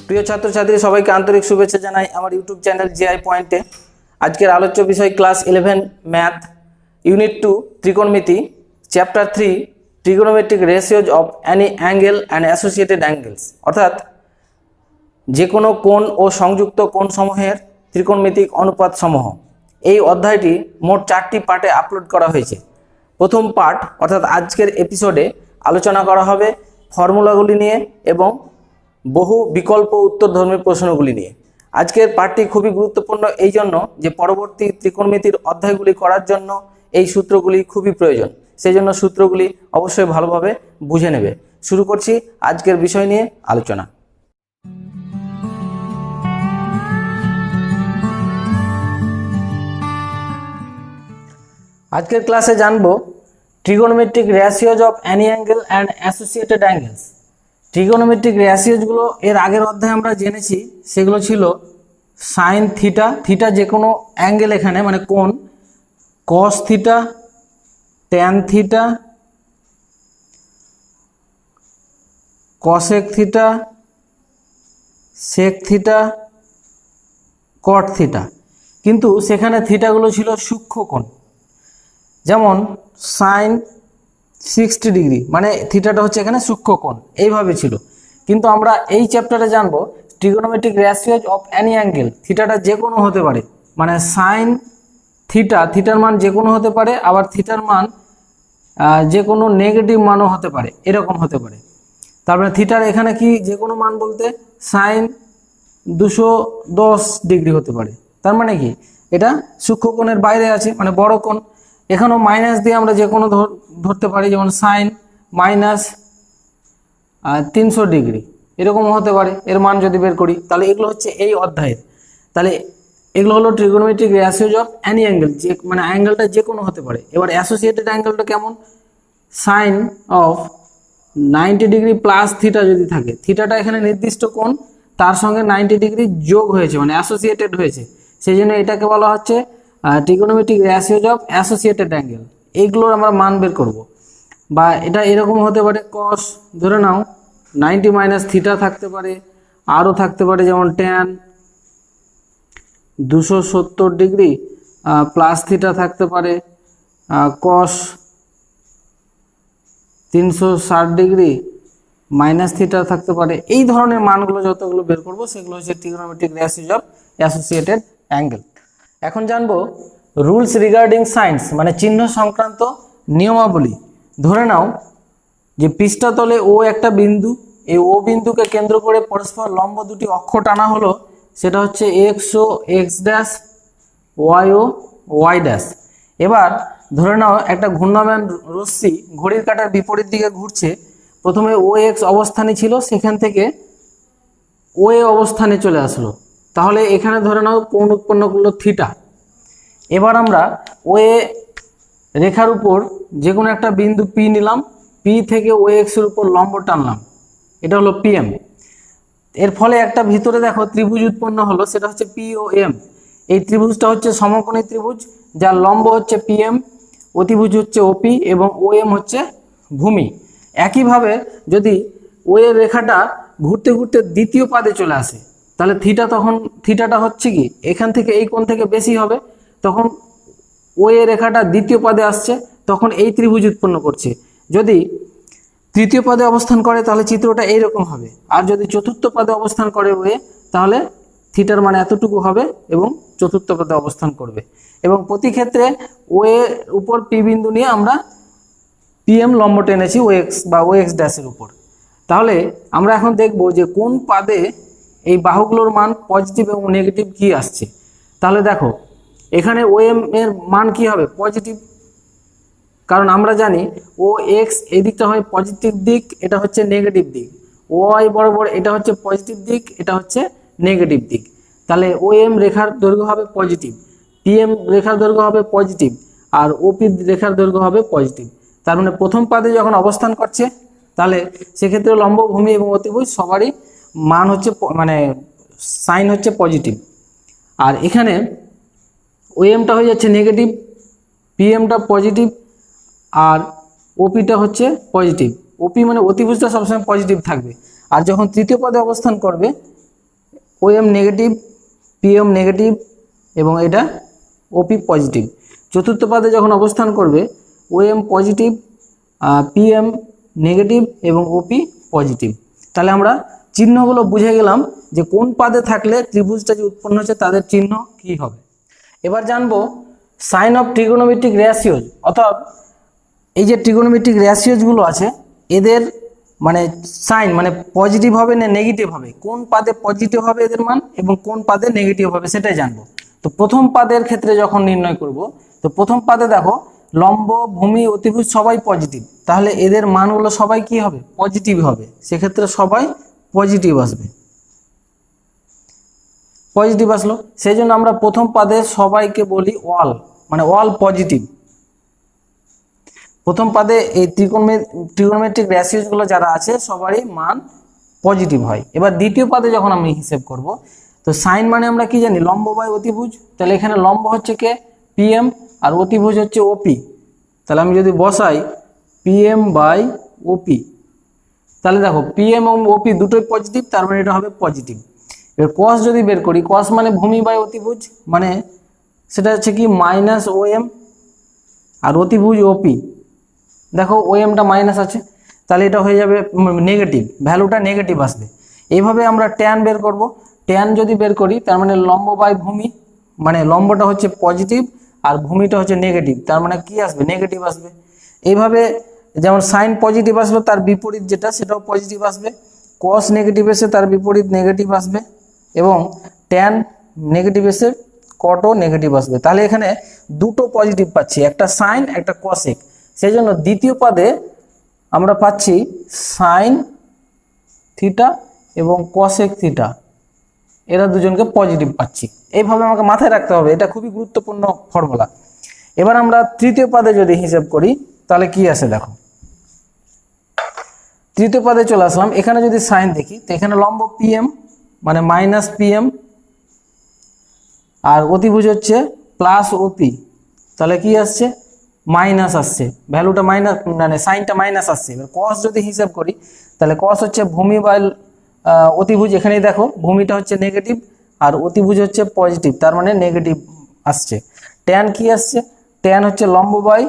প্রিয় ছাত্রছাত্রী সবাইকে আন্তরিক শুভেচ্ছা জানাই আমার ইউটিউব চ্যানেল জিআই পয়েন্টে। আজকের আলোচ্য বিষয় ক্লাস 11 ম্যাথ ইউনিট 2 ত্রিকোণমিতি chapter 3 trigonometric ratios of any angle and associated angles, অর্থাৎ যে কোনো কোণ ও সংযুক্ত কোণসমূহের ত্রিকোণমিতিক অনুপাত সমূহ। এই অধ্যায়টি মোট 4টি পার্টে আপলোড করা হয়েছে। প্রথম পার্ট অর্থাৎ আজকের এপিসোডে আলোচনা করা হবে ফর্মুলাগুলি নিয়ে এবং বহু বিকল্প উত্তরধর্মী প্রশ্নগুলি নিয়ে। আজকের পার্টটি খুবই গুরুত্বপূর্ণ এই জন্য যে পরবর্তী ত্রিকোণমিতির অধ্যায়গুলি করার জন্য এই সূত্রগুলি খুবই প্রয়োজন, সেই জন্য সূত্রগুলি অবশ্যই ভালোভাবে বুঝে নেবে। শুরু করছি আজকের বিষয় নিয়ে আলোচনা। আজকের ক্লাসে জানব trigonometric ratios of any angle and associated angles. Trigonometric রেশিওজগুলো এর আগের অধ্যায়ে আমরা জেনেছি, সেগুলো ছিল সাইন থিটা, থিটা যে কোনো অ্যাঙ্গেল এখানে মানে কোণ, cos theta, tan theta, cosec theta, sec theta, cot theta. কিন্তু সেখানে থিটাগুলো ছিল সূক্ষ্ম কোণ, যেমন সাইন 60 ডিগ্রি, মানে থিটাটা হচ্ছে এখানে সূক্ষ্ম কোণ, এইভাবে ছিল। কিন্তু আমরা এই চ্যাপ্টারে জানবো trigonometric ratios of any angle, থিটাটা যে কোনো হতে পারে, মানে সাইন থিটা, থিটার মান যে কোনো হতে পারে, আবার থিটার মান যে কোনো নেগেটিভ মানও হতে পারে, এরকম হতে পারে। তারপরে থিটার এখানে কি যে কোনো মান বলতে সাইন 210 ডিগ্রি হতে পারে, তার মানে কি এটা সূক্ষ্ম কোণের বাইরে আছে, মানে বড় কোণ। এখানেও মাইনাস দিয়ে আমরা যে কোনো ধরতে পারি, যেমন সাইন মাইনাস 300 ডিগ্রি, এরকম হতে পারে এর মান যদি বের করি। তাহলে এগুলো হচ্ছে এই অধ্যায়ের, তাহলে এগুলো হলো trigonometric ratios of any angle, যে মানে অ্যাঙ্গেলটা যে কোনো হতে পারে। এবার অ্যাসোসিয়েটেড অ্যাঙ্গেলটা কেমন, sine of 90 degree plus theta যদি থাকে, থিটাটা এখানে নির্দিষ্ট কোণ, তার সঙ্গে 90 ডিগ্রি যোগ হয়েছে মানে অ্যাসোসিয়েটেড হয়েছে, সেই জন্য এটাকে বলা হচ্ছে trigonometric ratios of associated angle. এইগুলোর আমরা মান বের করব। বা এটা এরকম হতে পারে, কস ধরে নাও 90 মাইনাস থিটা থাকতে পারে, আরও থাকতে পারে যেমন ট্যান 270 ডিগ্রি প্লাস থিটা থাকতে পারে, কস 360 ডিগ্রি মাইনাস থিটা থাকতে পারে। এই ধরনের মানগুলো যতগুলো বের করব সেগুলো হচ্ছে trigonometric ratios of associated angle. এখন জানবো রুলস রিগার্ডিং সাইন্স, মানে চিহ্ন সংক্রান্ত নিয়মাবলী। ধরে নাও যে পৃষ্ঠতলে ও একটা বিন্দু, এই ও বিন্দুকে কেন্দ্র করে পরস্পর লম্ব দুটি অক্ষ টানা হলো, সেটা হচ্ছে এক্স ও এক্স ড্যাশ, ওয়াই ও ওয়াই ড্যাশ। এবার ধরে নাও একটা ঘূর্ণায়মান রশ্মি ঘড়ির কাঁটার বিপরীত দিকে ঘুরছে। প্রথমে ও এক্স অবস্থানে ছিল, সেখান থেকে ও এ অবস্থানে চলে আসলো, তাহলে এখানে ধরে নাও কোণ উৎপন্ন করলো থিটা। এবার আমরা ও এ রেখার উপর যে কোনো একটা বিন্দু পি নিলাম, পি থেকে ও এক্সের উপর লম্ব টানলাম, এটা হলো পিএম। এর ফলে একটা ভিতরে দেখো ত্রিভুজ উৎপন্ন হলো, সেটা হচ্ছে পি ও এম। এই ত্রিভুজটা হচ্ছে সমকোণী ত্রিভুজ, যার লম্ব হচ্ছে পিএম, অতিভুজ হচ্ছে ওপি এবং ও এম হচ্ছে ভূমি। একইভাবে যদি ও এর রেখাটা ঘুরতে ঘুরতে দ্বিতীয় পাদে চলে আসে, তাহলে থিটাটা হচ্ছে কি এখান থেকে এই কোণ থেকে বেশি হবে, তখন ও এ রেখাটা দ্বিতীয় পদে আসছে, তখন এই ত্রিভুজ উৎপন্ন করছে। যদি তৃতীয় পদে অবস্থান করে তাহলে চিত্রটা এইরকম হবে, আর যদি চতুর্থ পদে অবস্থান করে ও এ, তাহলে থিটার মানে এতটুকু হবে এবং চতুর্থ পদে অবস্থান করবে। এবং প্রতি ক্ষেত্রে ও এর উপর পি বিন্দু নিয়ে আমরা পিএম লম্ব টেনেছি ও এক্স বা ও এক্স ড্যাশের উপর। তাহলে আমরা এখন দেখব যে কোন পাদে এই বাহুগুলোর মান পজিটিভ এবং নেগেটিভ কি আসছে। তাহলে দেখো এখানে ও এম এর মান কি হবে, পজিটিভ, কারণ আমরা জানি ও এক্স এই দিকটা হয় পজিটিভ দিক, এটা হচ্ছে নেগেটিভ দিক, ও ওয়াই বরাবর এটা হচ্ছে পজিটিভ দিক, এটা হচ্ছে নেগেটিভ দিক। তাহলে ও এম রেখার দৈর্ঘ্য হবে পজিটিভ, পিএম রেখার দৈর্ঘ্য হবে পজিটিভ, আর ওপি রেখার দৈর্ঘ্য হবে পজিটিভ। তার মানে প্রথম পাদে যখন অবস্থান করছে, তাহলে সেক্ষেত্রে লম্ব, ভূমি এবং অতিভুজ সবারই মান হচ্ছে মানে সাইন হচ্ছে পজিটিভ। আর এখানে ও এমটা হয়ে যাচ্ছে নেগেটিভ, পিএমটা পজিটিভ, আর ওপিটা হচ্ছে পজিটিভ। ওপি মানে অতিভুজটা সবসময় পজিটিভ থাকবে। আর যখন তৃতীয় পদে অবস্থান করবে OM নেগেটিভ, PM নেগেটিভ এবং এটা OP পজিটিভ। চতুর্থ পাদে যখন অবস্থান করবে OM পজিটিভ, PM নেগেটিভ এবং OP পজিটিভ। তাহলে আমরা চিহ্নগুলো বুঝে গেলাম যে কোন পাদে থাকলে ত্রিভুজটা যে উৎপন্ন হচ্ছে তাদের চিহ্ন কি হবে। এবার জানবো সাইন অফ ট্রিগোনোমেট্রিক রেশিওজ, অর্থাৎ এই যে ট্রিগোনোমেট্রিক রেশিওজগুলো আছে এদের মানে সাইন মানে পজিটিভ হবে না নেগেটিভ হবে, কোন পাদে পজিটিভ হবে এদের মান এবং কোন পাদে নেগেটিভ হবে সেটাই জানবো। তো প্রথম পাদের ক্ষেত্রে যখন নির্ণয় করব, তো প্রথম পাদে দেখো লম্ব, ভূমি, অতিভুজ সবাই পজিটিভ, তাহলে এদের মানগুলো সবাই কি হবে পজিটিভ হবে, সেক্ষেত্রে সবাই পজিটিভ আসবে, পজিটিভ আসলো। সেই জন্য আমরা প্রথম পাদে সবাইকে বলি অল, মানে অল পজিটিভ। প্রথম পাদে এই ট্রিগোনোমেট্রিক রেশিওজগুলো যারা আছে সবারই মান পজিটিভ হয়। এবার দ্বিতীয় পাদে যখন আমি হিসেব করব, তো সাইন মানে আমরা কি জানি লম্ব বাই অতিভুজ, তাহলে এখানে লম্ব হচ্ছে কে PM আর অতিভুজ হচ্ছে OP। তাহলে আমি যদি বসাই PM বাই OP, তাহলে দেখো PM এবং OP দুটোই পজিটিভ, তার মানে এটা হবে পজিটিভ। এবার কস যদি বের করি, কস মানে ভূমি বাই অতিভুজ, মানে সেটা হচ্ছে কি -OM আর অতিভুজ OP। দেখো OMটা মাইনাস আছে, তাহলে এটা হয়ে যাবে নেগেটিভ, ভ্যালুটা নেগেটিভ আসবে। এইভাবে আমরা ট্যান বের করব, ট্যান যদি বের করি তার মানে লম্ব বাই ভূমি, মানে লম্বটা হচ্ছে পজিটিভ আর ভূমিটা হচ্ছে নেগেটিভ, তার মানে কি আসবে নেগেটিভ আসবে। এইভাবে যেমন সাইন পজিটিভ আসলো তার বিপরীত যেটা সেটাও পজিটিভ আসবে, কস নেগেটিভ এসে তার বিপরীত নেগেটিভ আসবে এবং ট্যান নেগেটিভ এসে কটও নেগেটিভ আসবে। তাহলে এখানে দুটো পজিটিভ পাচ্ছি, একটা সাইন একটা কসেক। সেই জন্য দ্বিতীয় পাদে আমরা পাচ্ছি সাইন থিটা এবং কসেক থিটা, এরা দুজনকে পজিটিভ পাচ্ছি। এইভাবে আমাকে মাথায় রাখতে হবে, এটা খুবই গুরুত্বপূর্ণ ফর্মুলা। এবার আমরা তৃতীয় পাদে যদি হিসাব করি তাহলে কি আসে দেখো, তৃতীয় পাদে চলে আসলাম। এখানে যদি সাইন দেখি তো এখানে লম্ব PM মানে -PM আর অতিভুজ হচ্ছে +OP, তাহলে কি আসছে মাইনাস আসছে, ভ্যালুটা মাইনাস মানে সাইনটা মাইনাস আসছে। এবার কস যদি হিসাব করি তাহলে কস হচ্ছে ভূমি বাই অতিভুজ, এখানেই দেখো ভূমিটা হচ্ছে নেগেটিভ আর অতিভুজ হচ্ছে পজিটিভ, তার মানে নেগেটিভ আসছে। ট্যান কি আসছে, ট্যান হচ্ছে লম্ব বাই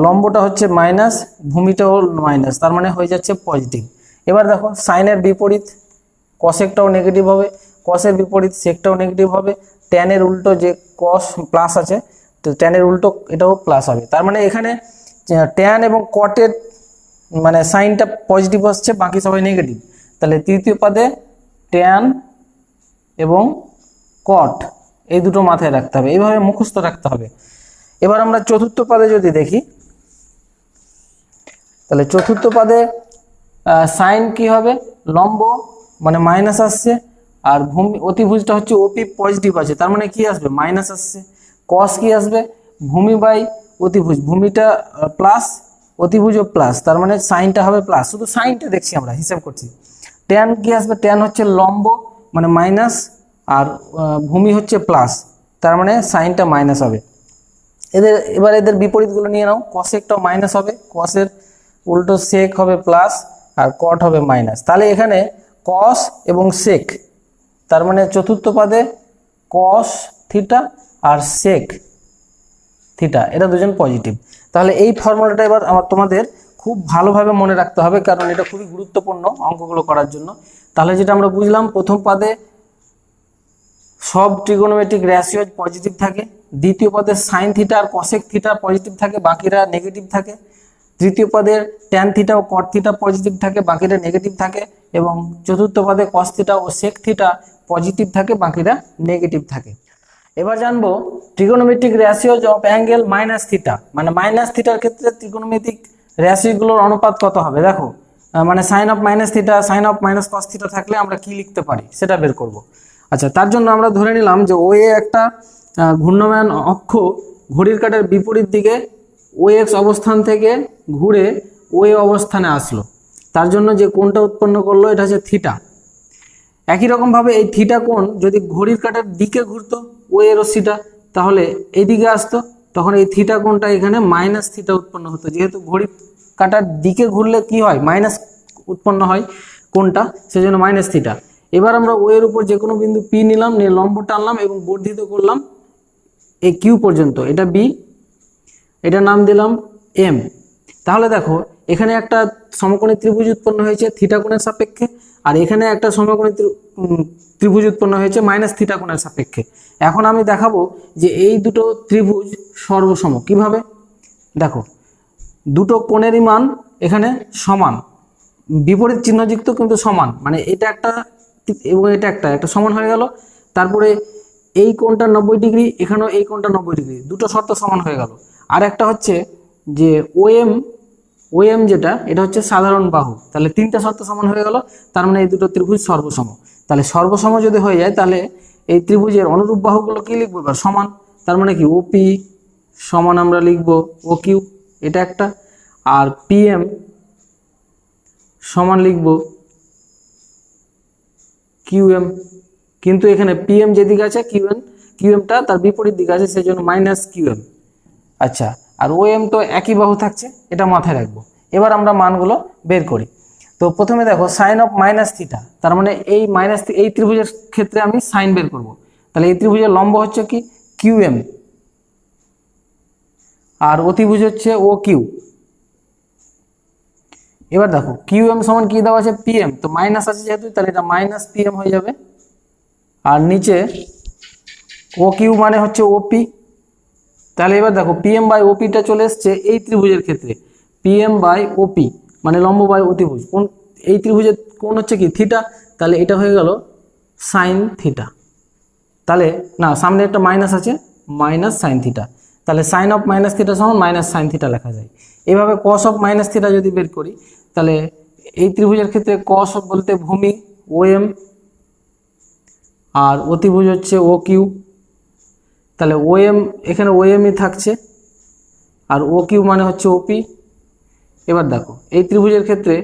লম্বটা হচ্ছে মাইনাস, ভূমিটাও মাইনাস, তার মানে হয়ে যাচ্ছে পজিটিভ। এবার দেখো সাইনের বিপরীত কসেকটাও নেগেটিভ হবে, কসের বিপরীত সেকটাও নেগেটিভ হবে, ট্যানের উল্টো যে কস প্লাস আছে তো ট্যানের উল্টো এটাও প্লাস হবে। তার মানে এখানে ট্যান এবং কটের মানে সাইনটা পজিটিভ আসছে, বাকি সবাই নেগেটিভ। তাহলে তৃতীয় পাদে ট্যান এবং কট এই দুটো মাথায় রাখতে হবে, এইভাবে মুখস্থ রাখতে হবে। এবার আমরা চতুর্থ পাদে যদি দেখি তাহলে চতুর্থ পাদে সাইন কি হবে লম্ব মানে মাইনাস আসছে আর ভূমি অতিভুজটা হচ্ছে OP পজিটিভ আছে, তার মানে কি আসবে মাইনাস আসছে। কস কি আসবে ভূমি বাই অতিভুজ, ভূমিটা প্লাস অতিভুজও প্লাস, তার মানে সাইনটা হবে প্লাস, শুধু সাইনটা দেখছি আমরা হিসাব করছি। ট্যান কি আসবে, ট্যান হচ্ছে লম্ব মানে মাইনাস আর ভূমি হচ্ছে প্লাস, তার মানে সাইনটা মাইনাস হবে। এবার এদের বিপরীতগুলো নিয়ে নাও, কসেকটাও মাইনাস হবে, কসের উল্টো সেক হবে প্লাস আর কট হবে মাইনাস। তাহলে এখানে কস এবং সেক, তার মানে চতুর্থ পাদে কস থিটা আর সেক থিটা এরা দুজন পজিটিভ। তাহলে এই ফর্মুলাটা এবার তোমাদের খুব ভালোভাবে মনে রাখতে হবে, কারণ এটা খুবই গুরুত্বপূর্ণ অঙ্কগুলো করার জন্য। তাহলে যেটা আমরা বুঝলাম, প্রথম পাদে সব ট্রিগোনোমেট্রিক রেশিও পজিটিভ থাকে, দ্বিতীয় পদে সাইন থিটা আর কসেক থিটা পজিটিভ থাকে, বাকিরা নেগেটিভ থাকে। তৃতীয় পদের ট্যান থিটা ও কট থিটা পজিটিভ থাকে, বাকিরা নেগেটিভ থাকে। এবং চতুর্থ পদে কস থিটা ও সেক থিটা পজিটিভ থাকে, বাকিরা নেগেটিভ থাকে। এবার জানবো trigonometric ratios of angle minus theta, মানে মাইনাস থিটার ক্ষেত্রে ট্রিগোনোমেট্রিক রেশিওগুলোর অনুপাত কত হবে। দেখো মানে sine of minus theta, sine of minus cos theta থাকলে আমরা কি লিখতে পারি সেটা বের করব। আচ্ছা, তার জন্য আমরা ধরে নিলাম যে OA একটা ঘূর্ণায়মান অক্ষ, ঘড়ির কাঁটার বিপরীত দিকে OX অবস্থান থেকে ঘুরে OA অবস্থানে আসলো, তার জন্য যে কোণটা উৎপন্ন করলো এটা হচ্ছে থিটা। একই রকমভাবে এই থিটা কোণ যদি ঘড়ির কাঁটার দিকে ঘুরতো OA রশ্মিটা, তাহলে এইদিকে আসতো, তখন এই থিটা কোণটা এখানে মাইনাস থিটা উৎপন্ন হতো। যেহেতু ঘড়ির কাঁটার দিকে ঘুরলে কি হয় মাইনাস উৎপন্ন হয় কোণটা, সেজন্য মাইনাস থিটা। এবার আমরা ও এর উপর যে কোনো বিন্দু পি নিলাম, নিয়ে লম্ব টানলাম এবং বর্ধিত করলাম এই কিউ পর্যন্ত, এটা বি, এটা নাম দিলাম এম। তাহলে দেখো এখানে একটা সমকোণী ত্রিভুজ উৎপন্ন হয়েছে থিটা কোণের সাপেক্ষে, আর এখানে একটা সমকোণী ত্রিভুজ উৎপন্ন হয়েছে মাইনাস থিটা কোণের সাপেক্ষে। এখন আমি দেখাবো যে এই দুটো ত্রিভুজ সর্বসম কিভাবে। দেখো দুটো কোণেরই মান এখানে সমান, বিপরীত চিহ্নযুক্ত কিন্তু সমান, মানে এটা একটা এবং এটা একটা সমান হয়ে গেল। তারপরে এই কোণটা 90 ডিগ্রি, এখানেও এই কোণটা 90 ডিগ্রি, দুটো শর্ত সমান হয়ে গেল। আর একটা হচ্ছে যে ওএম যেটা, এটা হচ্ছে সাধারণ বাহু, তাহলে তিনটা শর্ত সমান হয়ে গেল। তার মানে এই দুটো ত্রিভুজ সর্বসম। তাহলে সর্বসম যদি হয়ে যায় তাহলে এই ত্রিভুজের অনুরূপ বাহুগুলো কি লিখবো এবার, সমান। তার মানে কি ওপি সমান আমরা লিখবো ও কিউ, এটা একটা। আর পিএম সমান লিখবো কিউএম, কিন্তু এখানে পিএম যেদিকে আছে কিউএমটা তার বিপরীত দিকে আছে, সেই জন্য মাইনাস কিউএম। আচ্ছা, আর ওএম তো একই বাহু থাকছে, এটা মাথায় রাখবো। এবার আমরা মানগুলো বের করি। তো প্রথমে দেখো সাইন অফ মাইনাস থিটা, তার মানে এই ত্রিভুজের ক্ষেত্রে আমি সাইন বের করব। তাহলে এই ত্রিভুজের লম্ব হচ্ছে কি কিউএম, আর অতিভুজ হচ্ছে ও কিউ। এবার দেখো কিউএম সমান কি দেওয়া আছে পিএম, তো মাইনাস আছে যেহেতু তাহলে এটা মাইনাস পিএম হয়ে যাবে। আর নিচে ও কিউ মানে হচ্ছে ওপি। তাহলে এবার দেখো পিএম বাই ওপিটা চলে এসছে এই ত্রিভুজের ক্ষেত্রে, পিএম বাই ওপি মানে লম্ব বাই অতিভুজ। কোন এই ত্রিভুজের কোণ হচ্ছে কি থিটা, তাহলে এটা হয়ে গেল সাইন থিটা। তাহলে না, সামনে একটা মাইনাস আছে, মাইনাস সাইন থিটা। তাহলে সাইন অফ মাইনাস থিটা সমান মাইনাস সাইন থিটা লেখা যায়। এভাবে কস অফ মাইনাস থিটা যদি বের করি, তাহলে এই ত্রিভুজের ক্ষেত্রে কস অফ বলতে ভূমি ও এম, আর অতিভুজ হচ্ছে ও কিউ। তাহলে ও এম, এখানে ও এমই থাকছে, আর ও কিউ মানে হচ্ছে ওপি। এবার দেখো এই ত্রিভুজের ক্ষেত্রে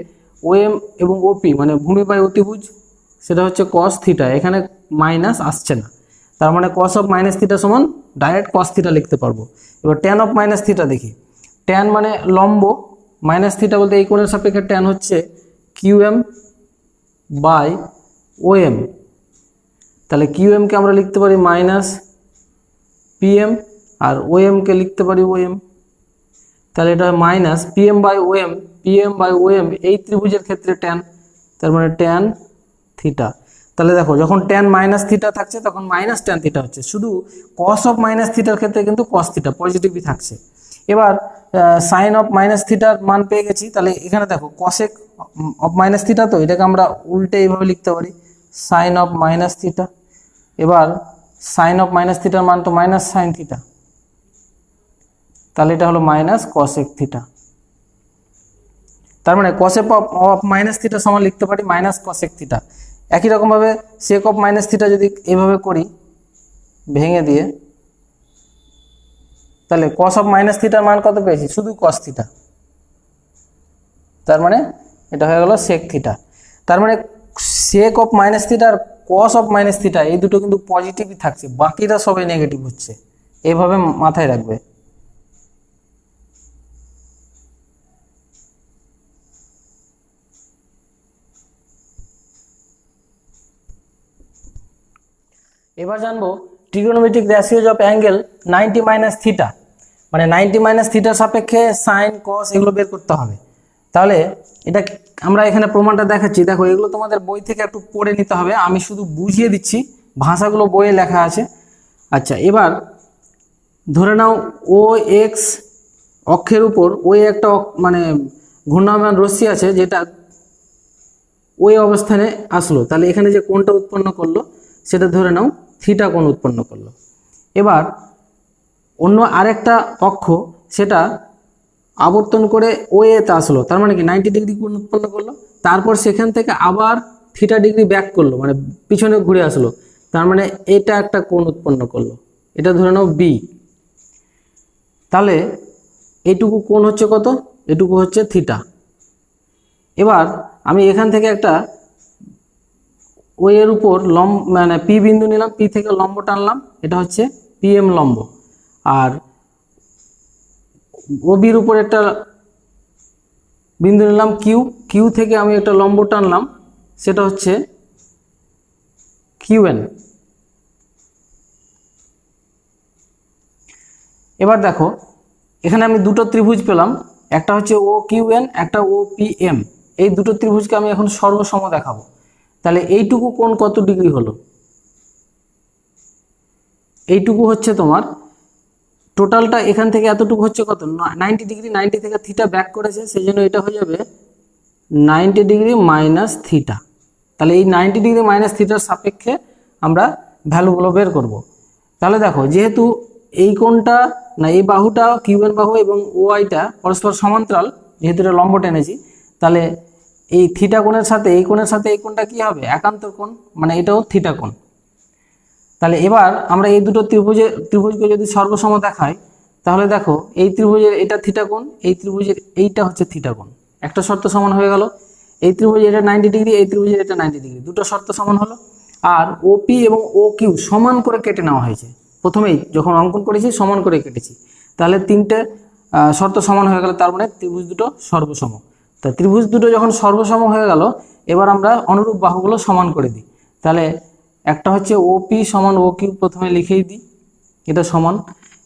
ও এম এবং ওপি মানে ভূমি বাই অতিভুজ, সেটা হচ্ছে কস থিটা, এখানে মাইনাস আসছে না। তার মানে কস অফ মাইনাস থিটা সমান ডাইরেক্ট কস থিটা লিখতে পারবো। এবার ট্যান অফ মাইনাস থিটা দেখি। ট্যান মানে লম্ব, মাইনাস থিটা বলতে এই কোণের সাপেক্ষে ট্যান হচ্ছে কিউএম বাই ওএম। তাহলে কিউএমকে আমরা লিখতে পারি মাইনাস পিএম, আর ওএমকে লিখতে পারি ওএম। তাহলে এটা মাইনাস পিএম বাই ওএম এই ত্রিভুজের ক্ষেত্রে ট্যান, তার মানে ট্যান থিটা। তাহলে দেখো যখন ট্যান মাইনাস থিটা থাকছে তখন মাইনাস ট্যান থিটা হচ্ছে, শুধু কস অফ মাইনাস থিটার ক্ষেত্রে কিন্তু কস থিটা পজিটিভই থাকছে। এবার সাইন অফ মাইনাস থিটার মান পেয়ে গেছি, তাহলে এখানে দেখো কসেক অফ মাইনাস থিটা, তো এটাকে আমরা উল্টে এইভাবে লিখতে পারি সাইন অফ মাইনাস থিটা। এবার সাইন অফ মাইনাস থিটার মান তো মাইনাস সাইন থিটা, তাহলে এটা হলো মাইনাস কসেক থিটা। তার মানে কসেক অফ মাইনাস থিটা সমান লিখতে পারি মাইনাস কসেক থিটা। একই রকমভাবে সেক অফ মাইনাস থিটা যদি এভাবে করি ভেঙে দিয়ে, তাহলে কস অফ মাইনাস থিটার মান কত পেয়েছি, শুধু কস থিটা, তার মানে এটা হয়ে গেল সেক থিটা। তার মানে সেক অফ মাইনাস থিটা আর কস অফ মাইনাস থিটা এই দুটো কিন্তু পজিটিভই থাকছে, বাকিটা সবাই নেগেটিভ হচ্ছে, এইভাবে মাথায় রাখবে। এবার জানবো trigonometric ratios of angle 90 minus theta, মানে 90 মাইনাস থিটার সাপেক্ষে সাইন কস এগুলো বের করতে হবে। তাহলে এটা আমরা এখানে প্রমাণটা দেখাচ্ছি, দেখো এগুলো তোমাদের বই থেকে একটু পড়ে নিতে হবে, আমি শুধু বুঝিয়ে দিচ্ছি, ভাষাগুলো বইয়ে লেখা আছে। আচ্ছা, এবার ধরে নাও ও এক্স অক্ষের উপর ওই একটা মানে ঘূর্ণায়মান রশ্মি আছে যেটা ওই অবস্থানে আসলো, তাহলে এখানে যে কোণটা উৎপন্ন করলো সেটা ধরে নাও থিটা কোণ উৎপন্ন করলো। এবার অন্য আরেকটা অক্ষ সেটা আবর্তন করে ও এতে আসলো, তার মানে কি 90 ডিগ্রি কোণ উৎপন্ন করলো, তারপর সেখান থেকে আবার থিটা ডিগ্রি ব্যাক করলো, মানে পিছনে ঘুরে আসলো, তার মানে এটা একটা কোণ উৎপন্ন করলো, এটা ধরে নাও বি। তাহলে এইটুকু কোণ হচ্ছে কত, এটুকু হচ্ছে থিটা। এবার আমি এখান থেকে একটা ও এর উপর লম্ব মানে পি বিন্দু নিলাম, পি থেকে লম্ব টানলাম, এটা হচ্ছে পিএম লম্ব। আর ও বির উপর একটা বিন্দু নিলাম কিউ, কিউ থেকে আমি একটা লম্ব টানলাম, সেটা হচ্ছে কিউএন। এবার দেখো এখানে আমি দুটো ত্রিভুজ পেলাম, একটা হচ্ছে ও কিউএন, একটা ও পি এম। এই দুটো ত্রিভুজকে আমি এখন সর্বসম দেখাবো। তাহলে এইটুকু কোণ কত ডিগ্রি হলো? এইটুকু হচ্ছে তোমার টোটালটা এখান থেকে এতটুকু হচ্ছে কত, 90 ডিগ্রি। 90 থেকে থিটা ব্যাক করেছে, সেই জন্য এটা হয়ে যাবে 90 ডিগ্রি মাইনাস থিটা। তাহলে এই 90 ডিগ্রি মাইনাস থিটার সাপেক্ষে আমরা ভ্যালুগুলো বের করব। তাহলে দেখো যেহেতু এই কোণটা না, এই বাহুটা কিউএন বাহু এবং ওআইটা পরস্পর সমান্তরাল, যেহেতু এটা লম্ব টেনেছি, তাহলে এই থিটা কোণের সাথে এই কোণের সাথে এই কোণটা কি হবে, একান্তর কোণ, মানে এটাও থিটা কোণ। তাহলে এবার আমরা এই দুটো ত্রিভুজকে যদি সর্বসম দেখাই, তাহলে দেখো এই ত্রিভুজের এটা থিটা কোণ, এই ত্রিভুজের এইটা হচ্ছে থিটা কোণ। একটা শর্ত সমান হয়ে গেল। এই ত্রিভুজের এটা 90 ডিগ্রি, এই ত্রিভুজের এটা 90 ডিগ্রি, দুটো শর্ত সমান হলো। আর ওপি এবং ও কিউ সমান করে কেটে নেওয়া হয়েছে। প্রথমেই যখন অঙ্কন করেছি সমান করে কেটেছি, তাহলে তিনটে শর্ত সমান হয়ে গেল, তার মানে ত্রিভুজ দুটো সর্বসম। তা ত্রিভুজ দুটো যখন সর্বসম হয়ে গেল, এবার আমরা অনুরূপ বাহুগুলো সমান করে দিই। তাহলে একটা হচ্ছে ওপি সমান ও কিউ, প্রথমে লিখেই দিই, এটা সমান।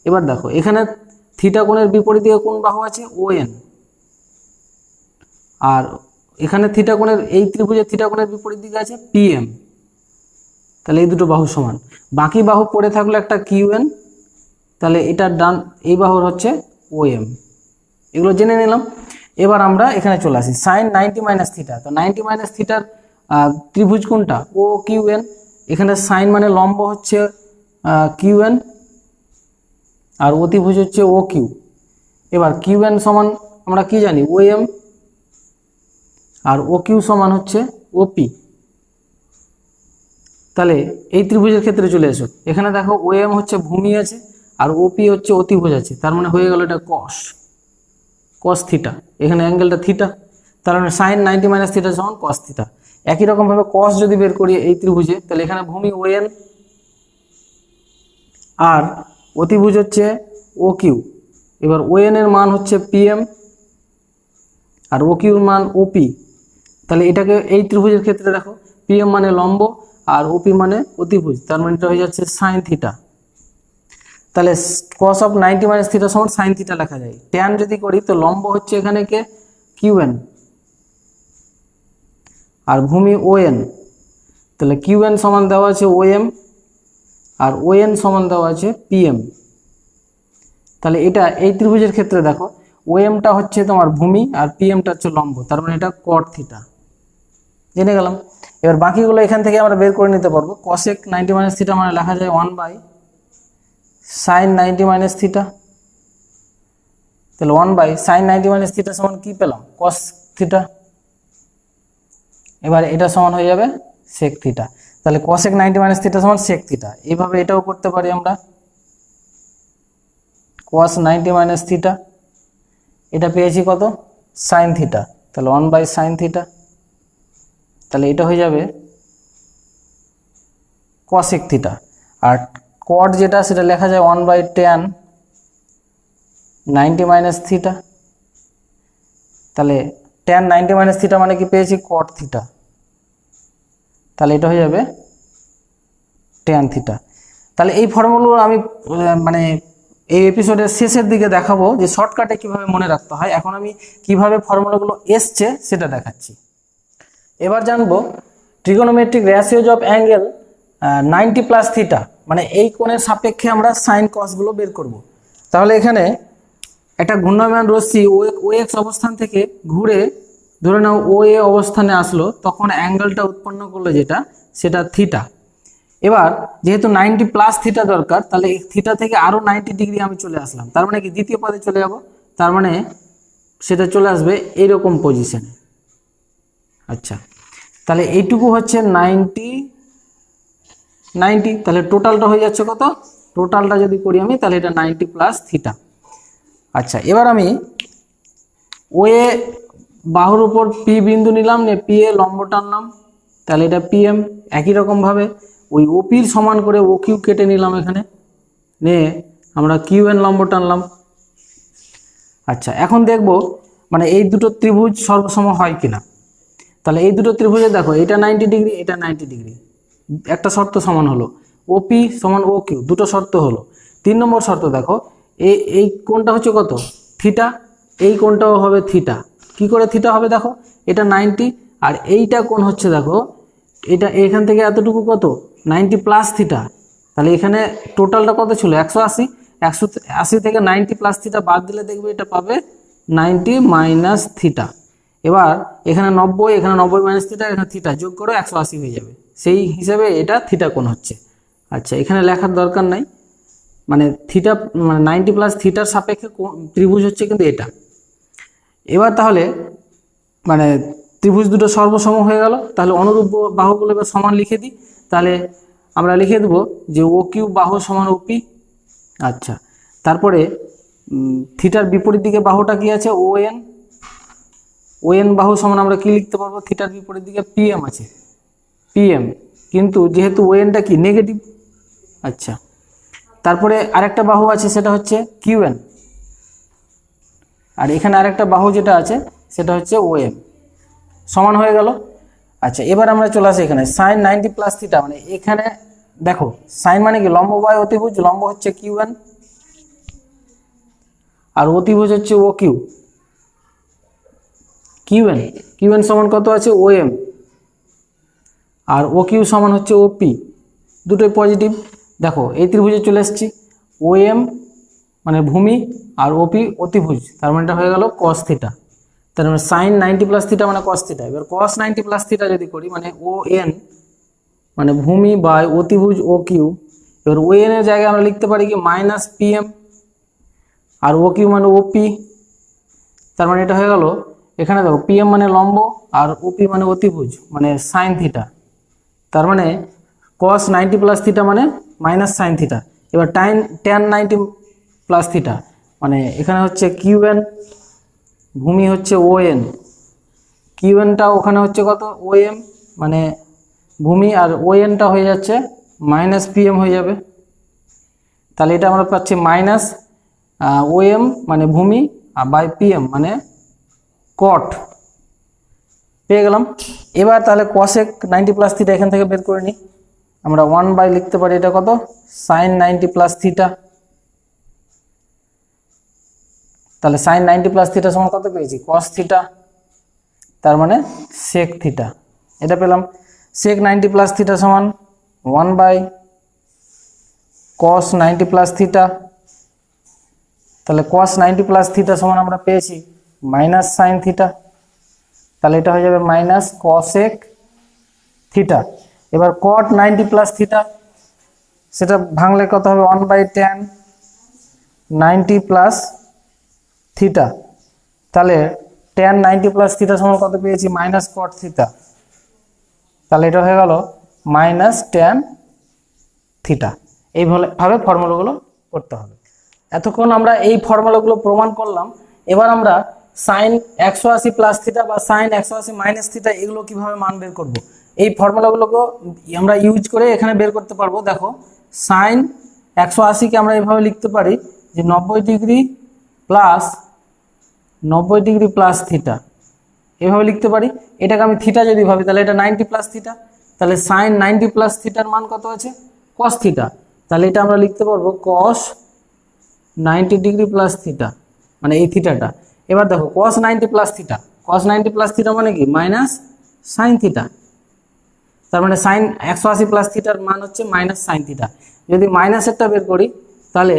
এবার দেখো এখানে থিটা কোণের বিপরীত দিকে কোন বাহু আছে, ও এন। আর এখানে থিটা কোণের এই ত্রিভুজের থিটা কোণের বিপরীত দিকে আছে পি এম। তাহলে এই দুটো বাহু সমান। বাকি বাহু পড়ে থাকলো একটা কিউ এন, তাহলে এটা ডান, এই বাহুর হচ্ছে ও এম। এগুলো জেনে নিলাম। এবার আমরা এখানে চলে আসি সাইন 90 মাইনাস থিটা। তো 90 মাইনাস থিটার ত্রিভুজ কোনটা, ও কিউ এন। এখানে সাইন মানে লম্ব হচ্ছে কিউ এন, আর অতিভুজ হচ্ছে ও কিউ। এবার কিউ এন সমান আমরা কি জানি, ও এম, আর ও কিউ সমান হচ্ছে ওপি। তাহলে এই ত্রিভুজের ক্ষেত্রে চলে এসো। এখানে দেখো ও এম হচ্ছে ভূমি আছে, আর ওপি হচ্ছে অতিভুজ আছে, তার মানে হয়ে গেল এটা কস থিটা। এখানে অ্যাঙ্গেলটা থিটা, তার মানে সাইন 90 মাইনাস থিটা সমান কস থিটা। একই রকমভাবে কস যদি বের করি এই ত্রিভুজে, তাহলে এখানে ভূমি ও এন আর অতিভুজ হচ্ছে ও কিউ। এবার ও এন এর মান হচ্ছে পি এম আর ও কিউর মান ওপি। তাহলে এটাকে এই ত্রিভুজের ক্ষেত্রে দেখো পি এম মানে লম্ব আর ওপি মানে অতিভুজ, তার মানে এটা হয়ে যাচ্ছে সাইন থিটা। তাহলে কস অফ 90 মাইনাস থিটা সমান সাইন থিটা লেখা যায়। ট্যান যদি করি তো লম্ব হচ্ছে এখানে কে, কিউএন, আর ভূমি ও এন। তাহলে কিউএন সমান দেওয়া আছে ও এম, আর ও এন সমান দেওয়া আছে পি এম। তাহলে এটা এই ত্রিভুজের ক্ষেত্রে দেখো ও এমটা হচ্ছে তোমার ভূমি আর পি এমটা হচ্ছে লম্ব, তার মানে এটা কট থিটা। জেনে গেলাম। এবার বাকিগুলো এখান থেকে আমরা বের করে নিতে পারবো। কসেক 90 মাইনাস থিটা মানে লেখা যায় 1 বাই সাইন 90 মাইনাস থিটা। তাহলে 1 বাই সাইন 90 মাইনাস থিটা সমান কি পেলাম, কস থিটা। এবার এটা সমান হয়ে যাবে সেক থিটা। তাহলে কসেক 90 মাইনাস থিটা সমান সেক থিটা। এইভাবে এটাও করতে পারি আমরা, কস 90 মাইনাস থিটা, এটা পেয়েছি কত, সাইন থিটা। তাহলে 1 বাই সাইন থিটা। তাহলে এটা হয়ে যাবে কসেক থিটা। আর কট যেটা সেটা লেখা যায় 1 বাই ট্যান 90 মাইনাস থিটা। তাহলে ট্যান 90 মাইনাস থিটা মানে কি পেয়েছি, কট থিটা। তাহলে এটা হয়ে যাবে ট্যান থিটা। তাহলে এই ফর্মুলাগুলো আমি মানে এই এপিসোডের শেষের দিকে দেখাবো যে শর্টকাটে কিভাবে মনে রাখতে হয়। এখন আমি কিভাবে ফর্মুলাগুলো এসছে সেটা দেখাচ্ছি। এবার জানবো trigonometric ratios of angle 90 plus theta, মানে এই কোণের সাপেক্ষে আমরা সাইন কসগুলো বের করব। তাহলে এখানে একটা ঘূর্ণায়মান রশ্মি ও এক্স অবস্থান থেকে ঘুরে ধরে নাও ও এ অবস্থানে আসলো, তখন অ্যাঙ্গেলটা উৎপন্ন করলো যেটা, সেটা থিটা। এবার যেহেতু 90 প্লাস থিটা দরকার, তাহলে এই থিটা থেকে আরও 90 ডিগ্রি আমি চলে আসলাম, তার মানে কি দ্বিতীয় পদে চলে যাব, তার মানে সেটা চলে আসবে এইরকম পজিশনে। আচ্ছা, তাহলে এইটুকু হচ্ছে 90, তাহলে টোটালটা হয়ে যাচ্ছে কত, টোটালটা যদি করি আমি তাহলে এটা 90 প্লাস থিটা। আচ্ছা, এবার আমি ও এ বাহুর উপর পি বিন্দু নিলাম, নিয়ে পি এ লম্ব টানলাম, তাহলে এটা পি এম। একই রকমভাবে ওই ওপির সমান করে ও কিউ কেটে নিলাম এখানে, নিয়ে আমরা কিউ এন লম্ব টানলাম। আচ্ছা, এখন দেখব মানে এই দুটো ত্রিভুজ সর্বসম হয় কিনা। তাহলে এই দুটো ত্রিভুজে দেখো এটা 90 ডিগ্রি, এটা 90 ডিগ্রি, একটা শর্ত সমান হলো, ওপি সমান ও কিউ দুটো শর্ত হলো। 3 নম্বর শর্ত দেখো, এই কোণটা হচ্ছে কত থিটা, এই কোণটাও হবে থিটা। কি করে থিটা হবে দেখো, এটা 90 আর এইটা কোণ হচ্ছে দেখো, এটা এখান থেকে এতটুকু কত 90 প্লাস থিটা। তাহলে এখানে টোটালটা কত ছিল 180, 180 থেকে 90 প্লাস থিটা বাদ দিলে দেখবে এটা পাবে 90 মাইনাস থিটা। এবার এখানে 90, এখানে 90 মাইনাস থিটা, এখানে থিটা যোগ করে 180 হয়ে যাবে, সেই হিসাবে এটা থিটা কোণ হচ্ছে। আচ্ছা, এখানে লেখার দরকার নাই, মানে থিটা মানে 90 প্লাস থিটার সাপেক্ষে ত্রিভুজ হচ্ছে কিন্তু এটা। এবার তাহলে মানে ত্রিভুজ দুটো সর্বসম হয়ে গেল, তাহলে অনুরূপ বাহুগুলো এবার সমান লিখে দিই। তাহলে আমরা লিখে দেবো যে ও কিউ বাহু সমান ওপি। আচ্ছা, তারপরে থিটার বিপরীত দিকে বাহুটা কি আছে ও এন, ও এন বাহু সমান আমরা কি লিখতে পারবো, থিটার বিপরীত দিকে পিএম আছে, পিএম, কিন্তু যেহেতু ও এনটা কি নেগেটিভ। আচ্ছা, তারপরে আরেকটা বাহু আছে সেটা হচ্ছে কিউএন, আর এখানে আরেকটা বাহু যেটা আছে সেটা হচ্ছে ও এম, সমান হয়ে গেল। আচ্ছা, এবার আমরা চলে আসি এখানে সাইন 90 প্লাস থিটা, মানে এখানে দেখো সাইন মানে কি লম্ব বাই অতিভুজ, লম্ব হচ্ছে কিউএন আর অতিভুজ হচ্ছে ও কিউ। কিউএন কিউএন সমান কত আছে ও এম, আর ও কিউ সমান হচ্ছে ওপি, দুটোই পজিটিভ। দেখো এই ত্রিভুজে চলে এসেছি, ও এম মানে ভূমি আর ওপি অতিভুজ, তার মানে এটা হয়ে গেল কস থিটা। তার মানে সাইন 90 প্লাস থিটা মানে কস থিটা। এবার কস 90 প্লাস থিটা যদি করি মানে ও এন মানে ভূমি বাই অতিভুজ ও কিউ। এবার ও এন এর জায়গায় আমরা লিখতে পারি কি মাইনাস পিএম, আর ও কিউ মানে ওপি। তার মানে এটা হয়ে গেল, এখানে দেখো পিএম মানে লম্ব আর ওপি মানে অতিভুজ মানে সাইন থিটা। তার মানে কস 90 প্লাস থিটা মানে মাইনাস সাইন থিটা। এবার ট্যান 90 প্লাস থিটা মানে এখানে হচ্ছে কিউএন, ভূমি হচ্ছে ও এন, কিউএনটা ওখানে হচ্ছে কত ও এম মানে ভূমি, আর ও এনটা হয়ে যাচ্ছে মাইনাস পিএম হয়ে যাবে। তাহলে এটা আমরা পাচ্ছি মাইনাস ও এম মানে ভূমি আর বাই পিএম মানে কট, পেয়ে গেলাম। এবার তাহলে কসেক 90 প্লাস থিটা এখান থেকে বের করে নিই, আমরা 1 বাই লিখতে পারি এটা কত সাইন 90 প্লাস থিটা। তাহলে সাইন 90 প্লাস থিটা সমান কত পেয়েছি কস থিটা, তার মানে সেক থিটা, এটা পেলাম। সেক 90 প্লাস থিটা সমান 1 বাই কস 90 প্লাস থিটা। তাহলে কস 90 প্লাস থিটা সমান আমরা পেয়েছি মাইনাস সাইন থিটা, তাহলে এটা হয়ে যাবে মাইনাস কসেক থিটা। এবার কট 90 প্লাস থিটা সেটা ভাঙলে কত হবে 1 বাই ট্যান 90 প্লাস থিটা। তাহলে ট্যান 90 প্লাস থিটা সমান কত পেয়েছি মাইনাস কট থিটা, তাহলে এটা হয়ে গেল মাইনাস ট্যান থিটা। এইভাবে ফর্মুলাগুলো করতে হবে। এতক্ষণ আমরা এই ফর্মুলাগুলো প্রমাণ করলাম। এবার আমরা সাইন 180 প্লাস থিটা বা সাইন 180 মাইনাস থিটা এগুলো কিভাবে মান বের করব, এই ফর্মুলাগুলোকে আমরা ইউজ করে এখানে বের করতে পারবো। দেখো সাইন 180কে আমরা এভাবে লিখতে পারি যে 90 ডিগ্রি প্লাস থিটা, এভাবে লিখতে পারি। এটাকে আমি থিটা যদি ভাবি তাহলে এটা 90 প্লাস থিটা, তাহলে সাইন 90 প্লাস থিটার মান কত আছে কস থিটা, তাহলে এটা আমরা লিখতে পারবো কস 90 ডিগ্রি প্লাস থিটা মানে এই থিটাটা। এবার দেখো কস 90 প্লাস থিটা, কস 90 প্লাস থিটা মানে কি মাইনাস সাইন থিটা, তার মানে সাইন 180 প্লাস থিটার মান হচ্ছে মাইনাস সাইন থিটা। যদি মাইনাসেরটা বের করি তাহলে